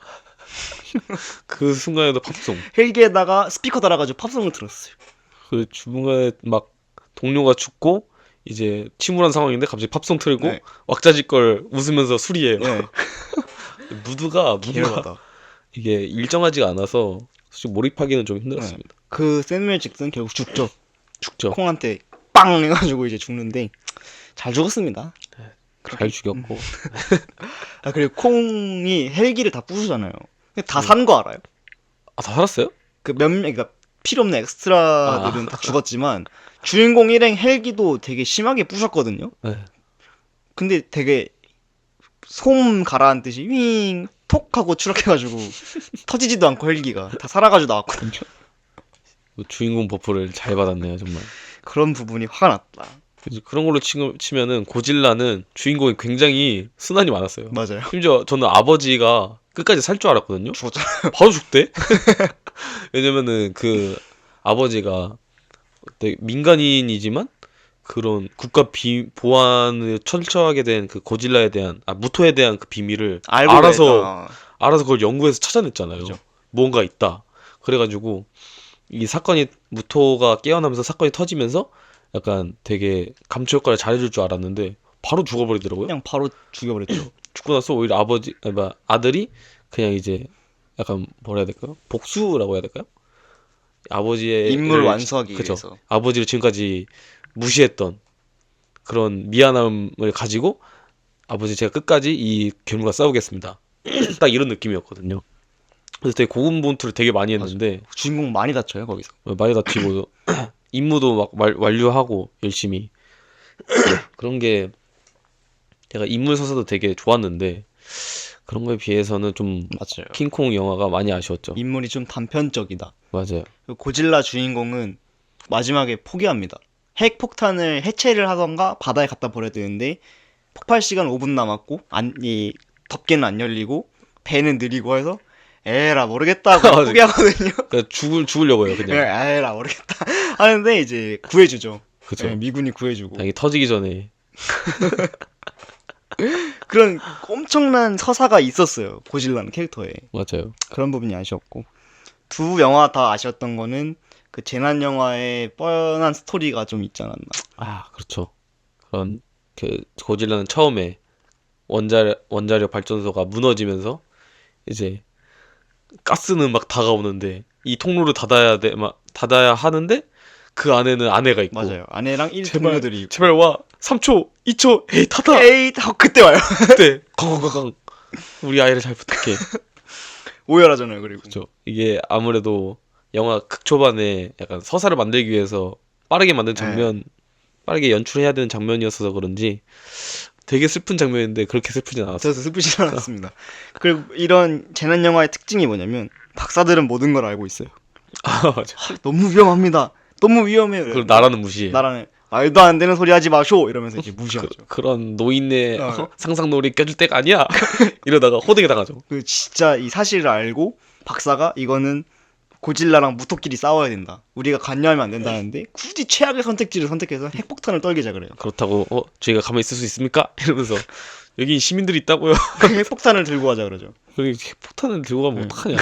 그 순간에도 팝송. 헬기에다가 스피커 달아가지고 팝송을 틀었어요. 그 중간에 막 동료가 죽고 이제 침울한 상황인데 갑자기 팝송 틀고 네. 왁자지 걸 웃으면서 수리해요. 네. 무드가 개열받아. 이게 일정하지가 않아서 솔직히 몰입하기는 좀 힘들었습니다. 그 사뮤엘 잭슨 결국 죽죠. 죽죠. 콩한테 빵 해가지고 이제 죽는데 잘 죽었습니다. 잘 죽였고. 아 그리고 콩이 헬기를 다 부수잖아요. 다 산 거 알아요? 아, 다 살았어요? 그 그러니까 필요 없는 엑스트라들은 다 죽었지만 주인공 일행 헬기도 되게 심하게 부셨거든요. 네. 근데 되게 솜 가라앉듯이 윙 톡 하고 추락해가지고 터지지도 않고 헬기가 다 살아가지고 나왔거든요. 주인공 버프를 잘 받았네요, 정말. 그런 부분이 화가 났다. 그래서 그런 걸로 치면은 고질라는 주인공이 굉장히 순환이 많았어요. 맞아요. 심지어 저는 아버지가 끝까지 살 줄 알았거든요. 죽었잖아. 바로 죽대? 왜냐면은 그 아버지가 되게 민간인이지만 그런 국가 보안을 철저하게 된 그 고질라에 대한 무토에 대한 그 비밀을 알아서 그걸 연구해서 찾아냈잖아요. 그죠. 뭔가 있다. 그래가지고 이 사건이 무토가 깨어나면서 사건이 터지면서 약간 되게 감초 효과를 잘해줄 줄 알았는데 바로 죽어버리더라고요. 그냥 바로 죽여버렸죠. 죽고 나서 오히려 아들이 그냥 이제 약간 뭐라 해야 될까요? 복수라고 해야 될까요? 아버지의 임무를 완수하기 그쵸. 위해서. 아버지를 지금까지 무시했던 그런 미안함을 가지고 아버지 제가 끝까지 이 괴물과 싸우겠습니다. 딱 이런 느낌이었거든요. 그래서 되게 고군분투를 되게 많이 했는데 주인공 많이 다쳐요 거기서. 많이 다치고 임무도 막 완료하고 열심히 그런 게 제가 인물 서사도 되게 좋았는데 그런 거에 비해서는 좀 맞아요. 킹콩 영화가 많이 아쉬웠죠. 인물이 좀 단편적이다. 맞아요. 고질라 주인공은 마지막에 포기합니다. 핵 폭탄을 해체를 하던가 바다에 갖다 버려야 되는데 폭발 시간 5분 남았고 이 덮개는 안 열리고 배는 느리고 해서 에라 모르겠다고 맞아. 포기하거든요. 그러니까 죽으려고 해요 그냥. 에라 모르겠다 하는데 이제 구해주죠. 그죠. 네, 미군이 구해주고 당연히 터지기 전에 그런 엄청난 서사가 있었어요. 고질라는 캐릭터에. 맞아요. 그런 부분이 아쉬웠고 두 영화 다 아쉬웠던 거는 그 재난 영화의 뻔한 스토리가 좀 있지 않았나. 아 그렇죠. 그런 그 고질라는 처음에 원자력 발전소가 무너지면서 이제 가스는 막 다가오는데 이 통로를 닫아야 하는데 그 안에는 아내가 있고 맞아요. 아내랑 일 제발 동료들이 있고. 제발 와 3초 2초 에이 닫아 에이 하고 그때 와요. 그때 강 우리 아이를 잘 부탁해. 오열하잖아요. 그리고 그렇죠. 이게 아무래도 영화 극초반에 약간 서사를 만들기 위해서 빠르게 만든 장면, 빠르게 연출해야 되는 장면이었어서 그런지 되게 슬픈 장면인데 그렇게 슬프진 않았어요. 저도 슬프지 않았습니다. 그리고 이런 재난 영화의 특징이 뭐냐면 박사들은 모든 걸 알고 있어요. 아 맞아. 너무 위험합니다. 너무 위험해요. 그걸 나라는 무시해. 나라는 말도 안 되는 소리 하지 마쇼 이러면서 이제 무시하죠. 그런 노인의 어. 상상놀이 껴줄 때가 아니야. 이러다가 호되게 당하죠. 그 진짜 이 사실을 알고 박사가 이거는 고질라랑 무토끼리 싸워야 된다. 우리가 관여하면 안 된다는데 굳이 최악의 선택지를 선택해서 핵폭탄을 떨기자 그래요. 그렇다고 저희가 가만히 있을 수 있습니까? 이러면서 여기 시민들이 있다고요. 핵폭탄을 들고 가자 그러죠. 여기 핵폭탄을 들고 가면 어떡하냐.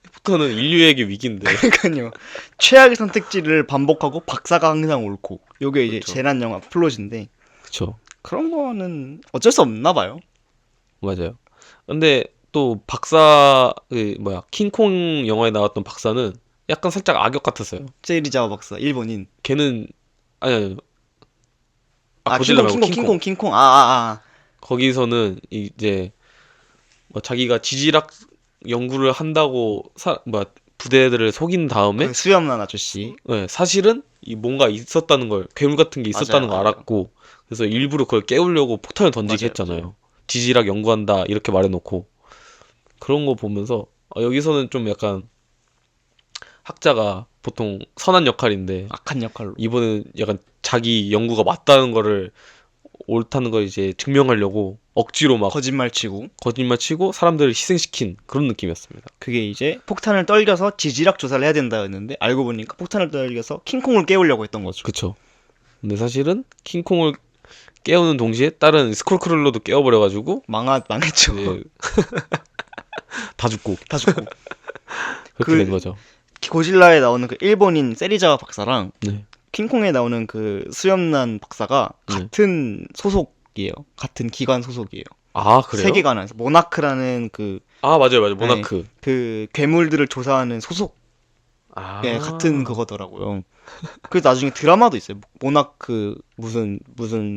핵폭탄은 인류에게 위기인데. 그러니까요. 최악의 선택지를 반복하고 박사가 항상 옳고. 요게 이제 그쵸. 재난 영화 플롯인데 그쵸. 그런 거는 어쩔 수 없나 봐요. 맞아요. 근데 또 박사 그 뭐야 킹콩 영화에 나왔던 박사는 약간 살짝 악역 같았어요. 세리자와 박사 일본인. 걔는 아니 아 고질라 킹콩 말고 킹콩 킹콩. 킹콩 킹콩. 아. 거기서는 이제 뭐 자기가 지질학 연구를 한다고 뭐 부대들을 속인 다음에 그 수염난 아저씨. 네, 사실은 뭔가 있었다는 걸 괴물 같은 게 있었다는 걸 맞아요. 알았고 그래서 일부러 그걸 깨우려고 폭탄을 던지게 맞아요, 했잖아요. 지질학 연구한다 이렇게 말해놓고 그런 거 보면서 여기서는 좀 약간 학자가 보통 선한 역할인데 악한 역할로. 이번엔 약간 자기 연구가 맞다는 거를 옳다는 걸 이제 증명하려고 억지로 막 거짓말 치고. 거짓말 치고 사람들을 희생시킨 그런 느낌이었습니다. 그게 이제 폭탄을 떨겨서 지질학 조사를 해야 된다였는데 알고 보니까 폭탄을 떨겨서 킹콩을 깨우려고 했던 거죠. 그쵸? 근데 사실은 킹콩을 깨우는 동시에 다른 스콜크롤러도 깨워버려가지고 망했죠. 이제 다 죽고 다 죽고. 그렇게 그- 된 거죠. 고질라에 나오는 그 일본인 세리자와 박사랑 네. 킹콩에 나오는 그 수염난 박사가 네. 같은 소속이에요. 같은 기관 소속이에요. 아 그래요? 세계관에서 모나크라는 아 맞아요 모나크. 그 괴물들을 조사하는 소속 아 같은 그거더라고요. 그래서 나중에 드라마도 있어요. 모나크 무슨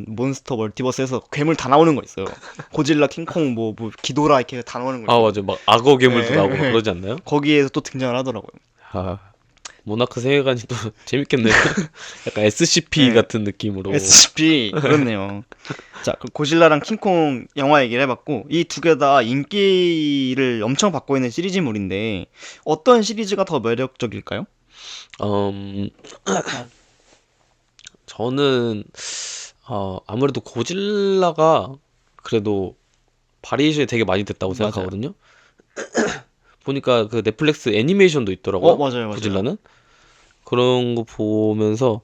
몬스터 멀티버스에서 괴물 다 나오는 거 있어요. 고질라, 킹콩, 뭐 기도라 이렇게 다 나오는 거 아 있어요. 맞아요 막 악어 괴물도 네. 나오고 그러지 않나요? 거기에서 또 등장을 하더라고요. 아 모나크 세계관이 또 재밌겠네요. 약간 SCP 네. 같은 느낌으로. SCP 그렇네요. 자, 그 고질라랑 킹콩 영화 얘기를 해봤고 이 두 개 다 인기를 엄청 받고 있는 시리즈물인데 어떤 시리즈가 더 매력적일까요? 음, 저는 아무래도 고질라가 그래도 바리에이션이 되게 많이 됐다고 맞아요. 생각하거든요. 보니까 그 넷플릭스 애니메이션도 있더라고요. 맞아요. 고질라는 그런 거 보면서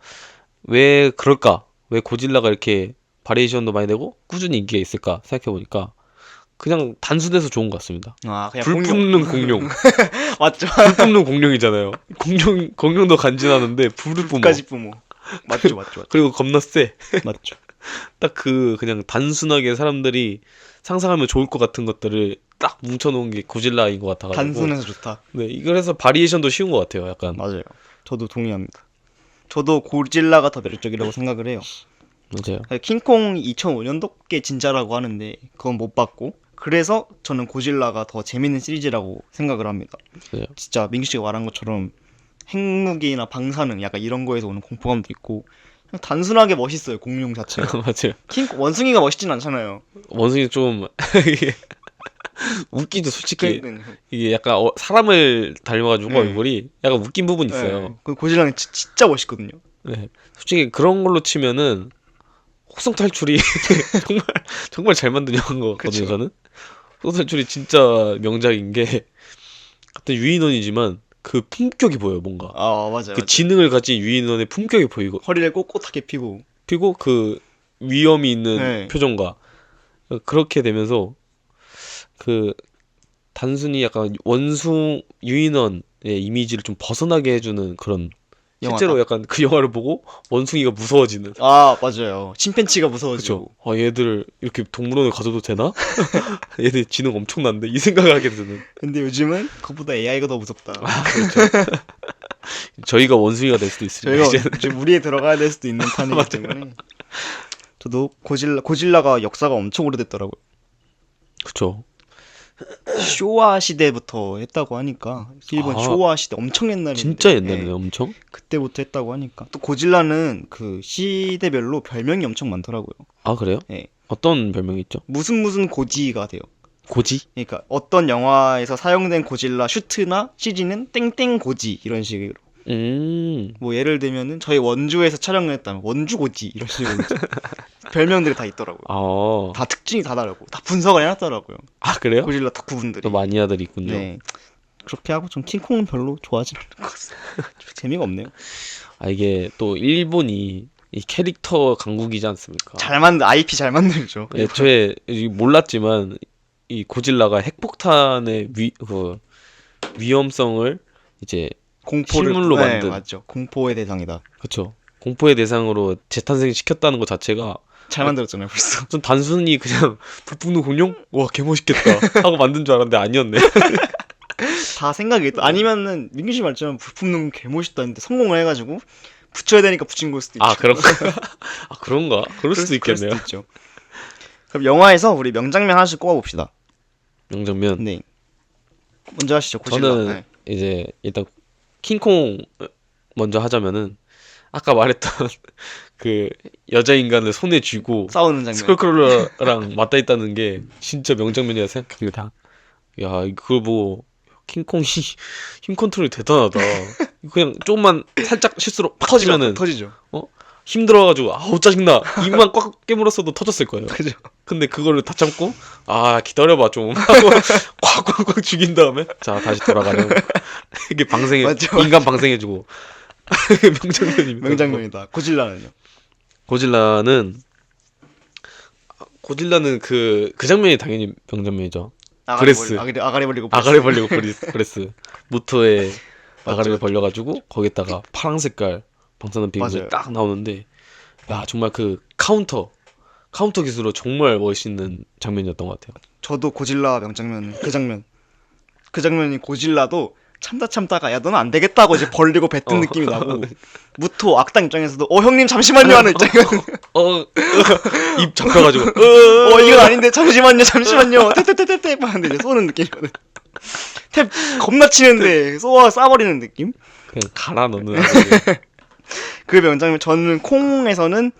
왜 그럴까? 왜 고질라가 이렇게 바리에이션도 많이 되고 꾸준히 인기가 있을까 생각해 보니까 그냥 단순해서 좋은 것 같습니다. 아, 그냥 불 공룡. 뿜는 공룡, 맞죠? 불 뿜는 공룡이잖아요. 공룡도 간지나는데 불을 뿜어. 까지 뿜어. 맞죠. 그리고 겁나 세. 맞죠. 딱 그냥 단순하게 사람들이 상상하면 좋을 것 같은 것들을 딱 뭉쳐놓은 게 고질라인 것 같아가지고. 단순해서 좋다. 네, 이걸 해서 바리에이션도 쉬운 것 같아요. 약간. 맞아요. 저도 동의합니다. 저도 고질라가 더 매력적이라고 생각을 해요. 맞아요. 킹콩 2005년도께 진짜라고 하는데 그건 못 봤고 그래서 저는 고질라가 더 재밌는 시리즈라고 생각을 합니다. 맞아요. 진짜 민규 씨가 말한 것처럼 핵무기나 방사능 약간 이런 거에서 오는 공포감도 있고 그냥 단순하게 멋있어요. 공룡 자체가. 맞아요. 원숭이가 멋있진 않잖아요. 원숭이 좀 이게 웃기죠, 솔직히. 그러니까, 이게 약간 사람을 닮아가지고 네. 얼굴이 약간 웃긴 부분이 있어요. 네. 그 고질라는 진짜 멋있거든요. 네. 솔직히 그런 걸로 치면은 혹성 탈출이 정말 잘 만든 영화인 것 같거든요. 그쵸. 저는 혹성 탈출이 진짜 명작인 게 같은 유인원이지만 그 품격이 보여요. 뭔가 아 맞아요. 그 지능을 가진 유인원의 품격이 보이고 허리를 꼿꼿하게 피고 피고 그 위험이 있는 네. 표정과 그렇게 되면서 그 단순히 약간 원숭 유인원의 이미지를 좀 벗어나게 해주는 그런 실제로 영화다. 약간 그 영화를 보고 원숭이가 무서워지는. 아 맞아요. 침팬치가 무서워지고. 그쵸. 얘들 이렇게 동물원에 가져도 되나? 얘들 지능 엄청난데? 이 생각을 하게 되는. 근데 요즘은 그것보다 AI가 더 무섭다. 그렇죠. 저희가 원숭이가 될 수도 있습니다. 저희가 이제는. 이제 무리에 들어가야 될 수도 있는 판이기 맞아요. 때문에. 저도 고질라가 역사가 엄청 오래됐더라고요. 그쵸. 쇼와 시대부터 했다고 하니까 일본 아, 쇼와 시대 엄청 옛날인데 진짜 옛날이네, 예, 엄청. 그때부터 했다고 하니까 또 고질라는 그 시대별로 별명이 엄청 많더라고요. 아, 그래요? 예. 어떤 별명이 있죠? 무슨 고지가 돼요. 고지? 그러니까 어떤 영화에서 사용된 고질라 슈트나 CG는 땡땡 고지 이런 식으로. 뭐 예를 들면은 저희 원주에서 촬영을 했다면 원주 고지 이런 식으로 이제 별명들이 다 있더라고요. 아, 다 특징이 다 다르고 다 분석을 해놨더라고요. 아 그래요? 고질라 덕후분들이. 또 마니아들이 있군요. 네. 그렇게 하고 전 킹콩은 별로 좋아하지 않는 것 같아요. 재미가 없네요. 아, 이게 또 일본이 이 캐릭터 강국이지 않습니까? IP 잘 만들죠. 애초에 몰랐지만 이 고질라가 핵폭탄의 위험성을 이제 실물로 만든. 맞죠. 공포의 대상이다. 그쵸. 공포의 대상으로 재탄생 시켰다는 것 자체가 잘 만들었잖아요 벌써. 전 단순히 그냥 불 뿜는 공룡? 와, 개멋있겠다 하고 만든 줄 알았는데 아니었네. 다 생각이 있다. 아니면은 민규 씨 말처럼 부품는 개 멋있다 했는데 성공을 해가지고 붙여야 되니까 붙인 걸 수도 있죠. 아, 그런가? 아, 그런가? 그럴 수도 그럴 있겠네요. 있죠. 그럼 영화에서 우리 명장면 하나씩 꼽아봅시다. 명장면. 네. 먼저 하시죠. 고질라. 저는 네. 이제 일단 킹콩 먼저 하자면은 아까 말했던 그 여자 인간을 손에 쥐고 싸우는 장면. 스컬크롤러랑 맞닿아 있다는 게 진짜 명장면이라 생각합니다. 야, 그걸 보고 킹콩이 힘 컨트롤이 대단하다. 그냥 조금만 살짝 실수로 팍 치면은 터지죠. 힘들어가지고 아우 짜증나 입만 꽉 깨물었어도 터졌을 거예요. 그죠. 근데 그거를 다 참고 아 기다려봐 좀 하고 꽉꽉꽉 죽인 다음에 자 다시 돌아가는 이게 방생해 맞죠, 인간 방생해주고 명장면입니다. 명장면이다. 고질라는요. 고질라는 그 장면이 당연히 명장면이죠. 브레스. 아가리 벌리고 아가리 벌리고 브레스 무토에 아가리를 벌려가지고 거기다가 파란 색깔 방사능 비행기 맞아요. 딱 나오는데 야 정말 그 카운터 기술로 정말 멋있는 장면이었던 것 같아요. 저도 고질라 명장면 그 장면이 고질라도 참다가 야 너는 안 되겠다고 이제 벌리고 뱉은 느낌이 나고 무토 악당 입장에서도 형님 잠시만요 하는 입장이거든. 입 잡혀가지고 이건 아닌데 잠시만요 탭 하는데 이제 쏘는 느낌이거든. 탭 겁나 치는데 쏴버리는 느낌. 그냥 갈아 넣는 그 명장면 저는 콩에서는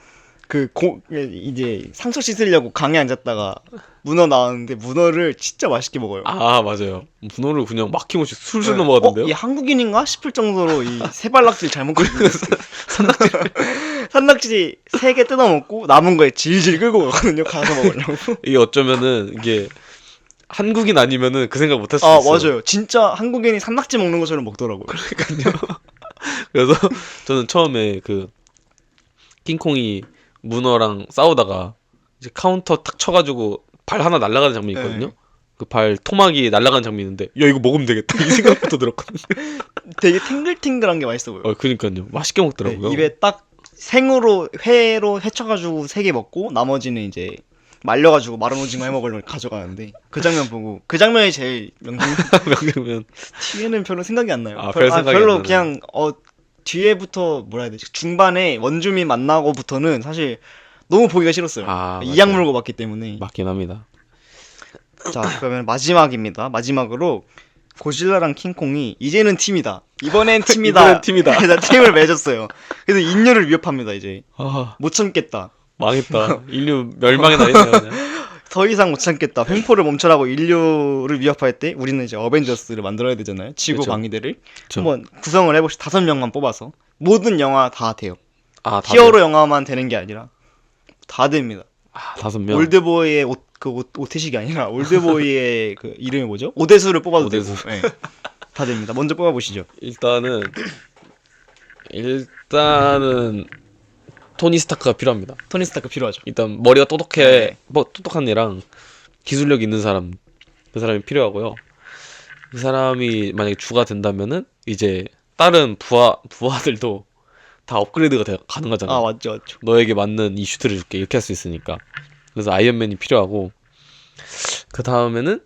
이제 상처 씻으려고 강에 앉았다가 문어 나왔는데 문어를 진짜 맛있게 먹어요. 아 맞아요. 문어를 그냥 막힘없이 술술 넘어가던데요. 이 한국인인가 싶을 정도로 이 세발낙지를 잘 먹고 산낙지 3개 뜯어먹고 남은 거에 질질 끌고 가거든요. 가서 먹으려고. 이게 어쩌면은 이게 한국인 아니면은 그 생각 못 할 수 있어요. 맞아요. 진짜 한국인이 산낙지 먹는 것처럼 먹더라고요. 그래서 저는 처음에 그 킹콩이 문어랑 싸우다가 이제 카운터 탁 쳐가지고 발 하나 날아가는 장면이 있거든요. 네. 그 발 토막이 날아가는 장면이 있는데 야 이거 먹으면 되겠다 이 생각부터 들었거든요. 되게 탱글탱글한 게 맛있어 보여요. 그러니까요. 맛있게 먹더라고요. 네, 입에 딱 생으로 회로 헤쳐가지고 3개 먹고 나머지는 이제 말려가지고 마른 오징어 해먹으려고 가져가는데 그 장면 보고 그 장면이 제일 명장면. 뒤에는 별로 생각이 안 나요. 별 생각이 안 별로 나네. 그냥 뒤에부터 뭐라 해야 되지? 중반에 원주민 만나고부터는 사실 너무 보기가 싫었어요. 이악 맞아요. 물고 봤기 때문에. 맞긴 합니다. 자, 그러면 마지막입니다. 마지막으로 고질라랑 킹콩이 이제는 팀이다. 이번엔 팀이다. 이번엔 팀이다. 그래서 팀을 맺었어요. 그래서 인류를 위협합니다. 이제 아 못 참겠다. 망했다. 인류 멸망의 날이네요. 그냥. 더 이상 못 참겠다. 횡포를 멈춰라고 인류를 위협할 때 우리는 이제 어벤져스를 만들어야 되잖아요. 지구 그쵸. 방위대를 그쵸. 한번 구성을 해봅시다. 5명만 뽑아서 모든 영화 다 돼요. 다 히어로 영화만 되는 게 아니라 다 됩니다. 5명. 올드보이의 오태식이 아니라 올드보이의 그 이름이 뭐죠? 오대수를 뽑아도 오대수. 되고. 네. 다 됩니다. 먼저 뽑아보시죠. 일단은 토니 스타크가 필요합니다. 토니 스타크 필요하죠. 일단 머리가 똑똑해, 네. 똑똑한 애랑 기술력 있는 사람, 그 사람이 필요하고요. 그 사람이 만약에 주가 된다면은 이제 다른 부하들도 다 업그레이드가 가능하잖아요. 맞죠. 너에게 맞는 이 슈트를 줄게 이렇게 할 수 있으니까. 그래서 아이언맨이 필요하고 그 다음에는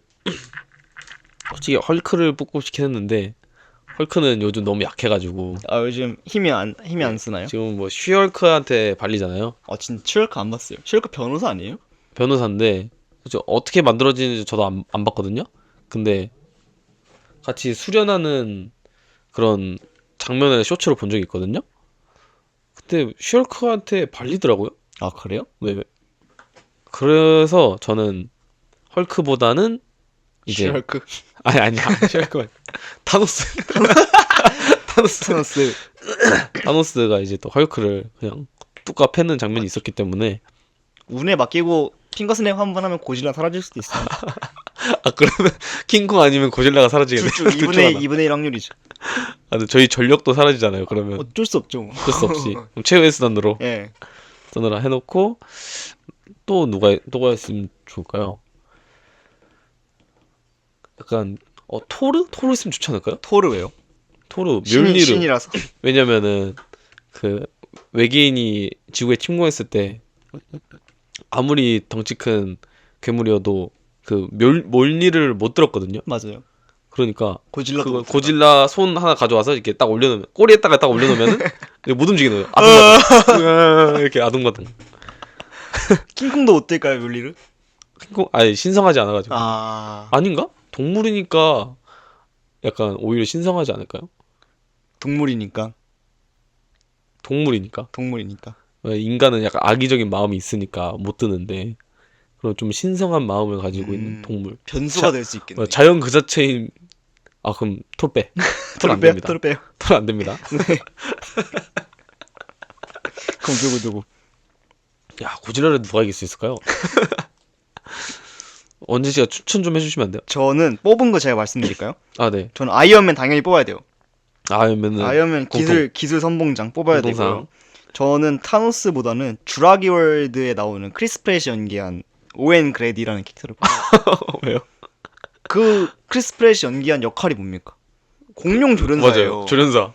솔직히 헐크를 뽑고 싶긴 했는데 헐크는 요즘 너무 약해가지고 요즘 힘이 안 쓰나요? 지금 뭐 슈헐크한테 발리잖아요. 진짜 슈얼크 안 봤어요. 슈얼크 변호사 아니에요? 변호사인데 어떻게 만들어지는지 저도 안 봤거든요. 근데 같이 수련하는 그런 장면을 쇼츠로 본 적이 있거든요. 그때 슈헐크한테 발리더라고요. 그래요? 네. 그래서 저는 헐크보다는 이제 슈얼크. 아니야 슈헐크 타노스 타노스. 타노스가 이제 또 헐크를 그냥 뚜까 패는 장면이 있었기 때문에 운에 맡기고 핑거스냅 한 번 하면 고질라 사라질 수도 있어요. 그러면 킹콩 아니면 고질라가 사라지겠네. 둘 중 2분의 1 확률이죠. 근데 저희 전력도 사라지잖아요. 그러면 어쩔 수 없죠. 어쩔 수 없이 그럼 최후의 수단으로 예. 해놓고 또 누가 있으면 좋을까요? 약간 토르 있으면 좋지 않을까요? 토르 왜요? 토르 뮬니르. 신이라서. 왜냐면은 그 외계인이 지구에 침공했을 때 아무리 덩치 큰 괴물이어도 그 몰니를 못 들었거든요. 맞아요. 그러니까 고질라도 그거 못하다. 고질라 손 하나 가져와서 이렇게 딱 올려놓으면 꼬리에다가 딱 올려놓으면은 못 움직이는 거예요. 아둥바둥 이렇게 아둥바둥. 킹콩도 못 될까요, 뮬리를? 아니 신성하지 않아가지고. 아, 아닌가? 동물이니까 약간 오히려 신성하지 않을까요? 동물이니까. 동물이니까. 동물이니까. 인간은 약간 악의적인 마음이 있으니까 못 드는데 그런 좀 신성한 마음을 가지고 있는 동물. 변수가 될 수 있겠네. 자연 그 자체인 그럼 톨 빼. 톨 안 빼요? 됩니다. 털 빼요. 톨 안 됩니다. 그럼 누구? 야 고질라를 누가 이길 수 있을까요? 원진 씨가 추천 좀 해주시면 안 돼요? 저는 뽑은 거 제가 말씀드릴까요? 아 네. 저는 아이언맨 당연히 뽑아야 돼요. 아이언맨은 아이언맨 기술 선봉장 뽑아야 공통상. 되고요. 저는 타노스보다는 주라기 월드에 나오는 크리스 프레시 연기한 오웬 그레디라는 캐릭터를 뽑아요. 왜요? 그 크리스 프레시 연기한 역할이 뭡니까? 공룡 조련사예요. 맞아요. 조련사.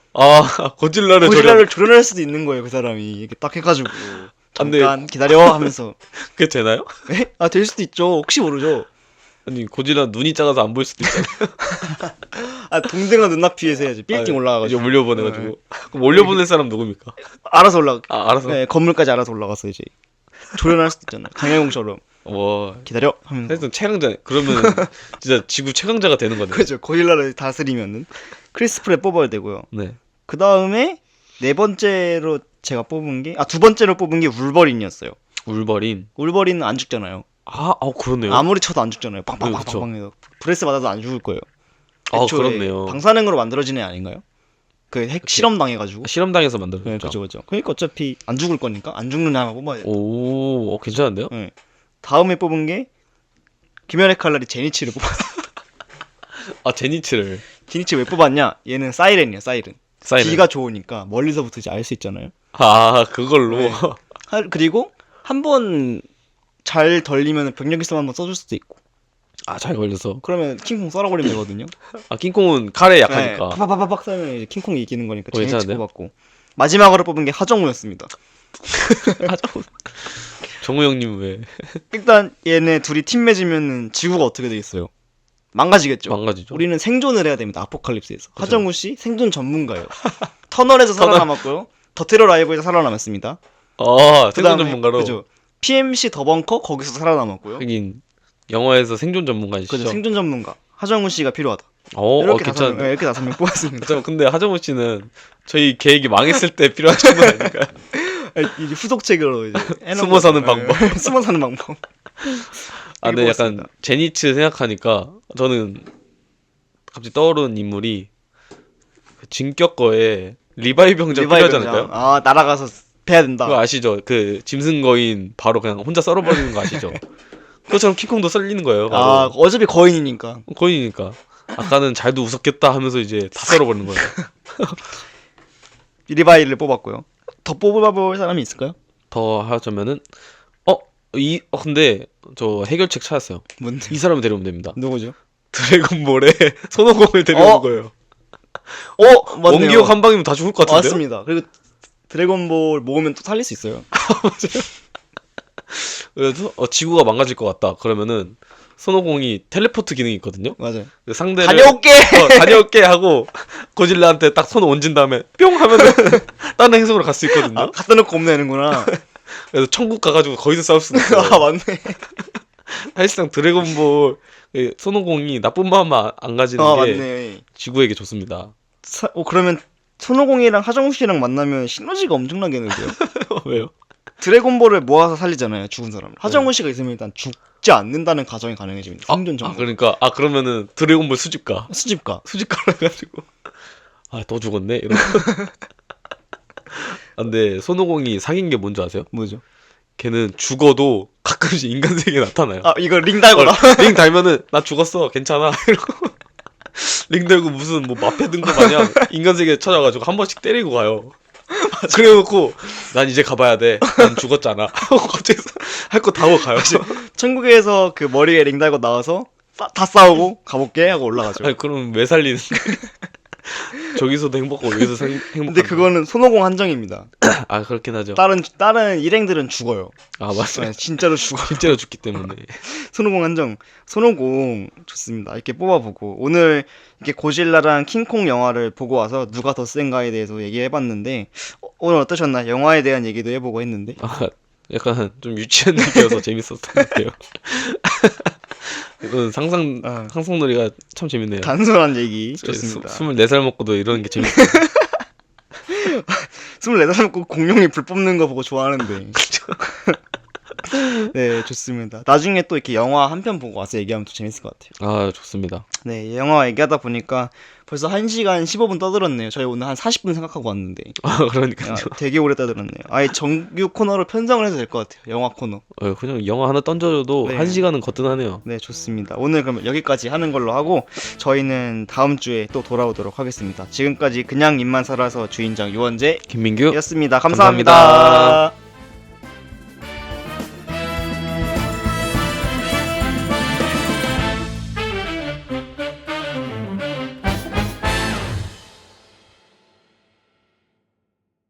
고질라를 고질라를 조련할 수도 있는 거예요, 그 사람이. 이렇게 딱 해가지고 안 돼. 잠깐 기다려 하면서. 그게 되나요? 에? 될 수도 있죠. 혹시 모르죠. 아니 고질라 눈이 작아서 안 보일 수도 있잖아요. 동등한 눈높이에서 해야지. 빌딩 올라가가지고. 이제 올려보내가지고. 그럼 올려보낼 사람 누굽니까? 알아서 올라가. 알아서. 네, 건물까지 알아서 올라가서 이제 조련할 수도 있잖아요. 강야용처럼 와. 기다려 하면서. 하여튼 최강자. 그러면 진짜 지구 최강자가 되는 거네요. 그죠. 고릴라를 다스리면은 크리스 프레 뽑아야 되고요. 네. 그 다음에 네 번째로 제가 뽑은 게 두 번째로 뽑은 게 울버린이었어요. 울버린. 울버린은 안 죽잖아요. 그렇네요. 아무리 쳐도 안 죽잖아요. 그쵸. 빵빵빵빵 해서 브레스 맞아도 안 죽을 거예요. 그렇네요. 방사능으로 만들어진 애 아닌가요? 그 핵 실험 당해가지고. 실험당해서 네, 만들어졌죠. 그죠. 그러니까 어차피 안 죽을 거니까 안 죽는 애 하나 뽑아야 돼요. 오, 괜찮은데요? 네. 다음에 뽑은 게 김연의 칼날이 제니치를 뽑았어요. 제니치를. 제니치 왜 뽑았냐? 얘는 사이렌이야, 사이렌. 사이렌. 귀가 좋으니까 멀리서부터 이제 알 수 있잖아요. 그걸로. 네. 그리고 한 번 잘 덜리면 병력 있으면 한번 써줄 수도 있고. 잘 걸려서. 그러면 킹콩 썰어버리면 되거든요. 킹콩은 칼에 약하니까. 네, 파파파팍 썰면 이제 킹콩이 이기는 거니까 제니치 괜찮은데요? 뽑았고. 마지막으로 뽑은 게 하정우였습니다. 정우 형님 왜 일단 얘네 둘이 팀 맺으면은 지구가 어떻게 되겠어요? 망가지겠죠. 망가지죠? 우리는 생존을 해야 됩니다. 아포칼립스에서. 하정우 씨 생존 전문가예요. 터널에서 살아남았고요. 더 테러 라이브에서 살아남았습니다. 생존 전문가로. 그죠. PMC 더 벙커 거기서 살아남았고요. 하긴 영화에서 생존 전문가이시죠? 그죠. 생존 전문가 하정우 씨가 필요하다. 괜찮은데. 이렇게 5명 뽑았습니다. 잠깐 근데 하정우 씨는 저희 계획이 망했을 때 필요한 전문 아닐까요? 이제 후속책으로 이제 숨어 사는 방법. 숨어 사는 방법. 근데 약간 뽑았습니다. 제니츠 생각하니까 저는 갑자기 떠오르는 인물이 그 진격거에 리바이 병장 필요하지 않을까요? 날아가서 패야 된다. 그거 아시죠? 그 짐승 거인 바로 그냥 혼자 썰어버리는 거 아시죠? 그것처럼 킹콩도 썰리는 거예요. 바로. 어차피 거인이니까. 거인이니까. 아까는 잘도 웃었겠다 하면서 이제 다 썰어버리는 거예요. 리바이를 뽑았고요. 더 뽑아볼 사람이 있을까요? 더 하자면은 근데 저 해결책 찾았어요. 뭔데? 이 사람을 데려오면 됩니다. 누구죠? 드래곤볼에 손오공을 데려오는 거예요. 맞네요. 원기옥 한 방이면 다 죽을 것 같은데요? 맞습니다. 그리고 드래곤볼 모으면 또 살릴 수 있어요. 그래서 지구가 망가질 것 같다. 그러면은 손오공이 텔레포트 기능이 있거든요. 맞아요. 그 상대를 다녀올게! 다녀올게 하고 고질라한테 딱 손을 얹은 다음에 뿅 하면은 다른 행성으로 갈 수 있거든요. 갖다 놓고 없내는구나. 그래서 천국 가가지고 거기서 싸울 수도 있어요. 맞네. 사실상 드래곤볼 손오공이 나쁜 마음 안 가지는 게 맞네. 지구에게 좋습니다. 그러면 손오공이랑 하정우 씨랑 만나면 시너지가 엄청나겠는데요? 왜요? 드래곤볼을 모아서 살리잖아요, 죽은 사람을. 하정우 씨가 있으면 일단 죽지 않는다는 가정이 가능해집니다. 생존 정보. 그러니까 그러면은 드래곤볼 수집가 수집가 해가지고 또 죽었네 이러고. 근데 손오공이 사귄 게 뭔지 아세요? 뭐죠? 걔는 죽어도 가끔씩 인간 세계에 나타나요. 이거 링 달거나. 링 달면은 나 죽었어 괜찮아 이러고 링 달고 무슨 뭐 마패 든 거 마냥 인간 세계에 찾아가지고 한 번씩 때리고 가요. 그래놓고 난 이제 가봐야 돼. 난 죽었잖아. 갑자기 할 거 다 하고 가요. 천국에서 그 머리에 링 달고 나와서 다 싸우고 가볼게 하고 올라가죠. 그럼 왜 살리는 거야? 저기서도 행복하고 여기서 행복한. 근데 그거는 손오공 한정입니다. 아 그렇긴 하죠. 다른 일행들은 죽어요. 아 맞아요. 네, 진짜로 죽어. 실제로 죽기 때문에. 손오공 한정. 손오공 좋습니다. 이렇게 뽑아보고 오늘 이렇게 고질라랑 킹콩 영화를 보고 와서 누가 더 센가에 대해서 얘기해봤는데 오늘 어떠셨나요? 영화에 대한 얘기도 해보고 했는데. 아 약간 좀 유치한 얘기여서 재밌었던 것 같아요. 이건 상상놀이가 참 재밌네요. 단순한 얘기 좋습니다. 24살 먹고도 이러는 게 재밌어요. 24살 먹고 공룡이 불 뽑는 거 보고 좋아하는데. 네, 좋습니다. 나중에 또 이렇게 영화 한 편 보고 와서 얘기하면 또 재밌을 것 같아요. 아 좋습니다. 네, 영화 얘기하다 보니까 벌써 1시간 15분 떠들었네요. 저희 오늘 한 40분 생각하고 왔는데. 아 그러니까요. 되게 오래 떠들었네요. 아예 정규 코너로 편성을 해도 될 것 같아요. 영화 코너. 그냥 영화 하나 던져줘도 네. 1시간은 거뜬하네요. 네, 좋습니다. 오늘 그럼 여기까지 하는 걸로 하고 저희는 다음 주에 또 돌아오도록 하겠습니다. 지금까지 그냥 입만 살아서 주인장 유원재였습니다. 김민규 감사합니다. 감사합니다.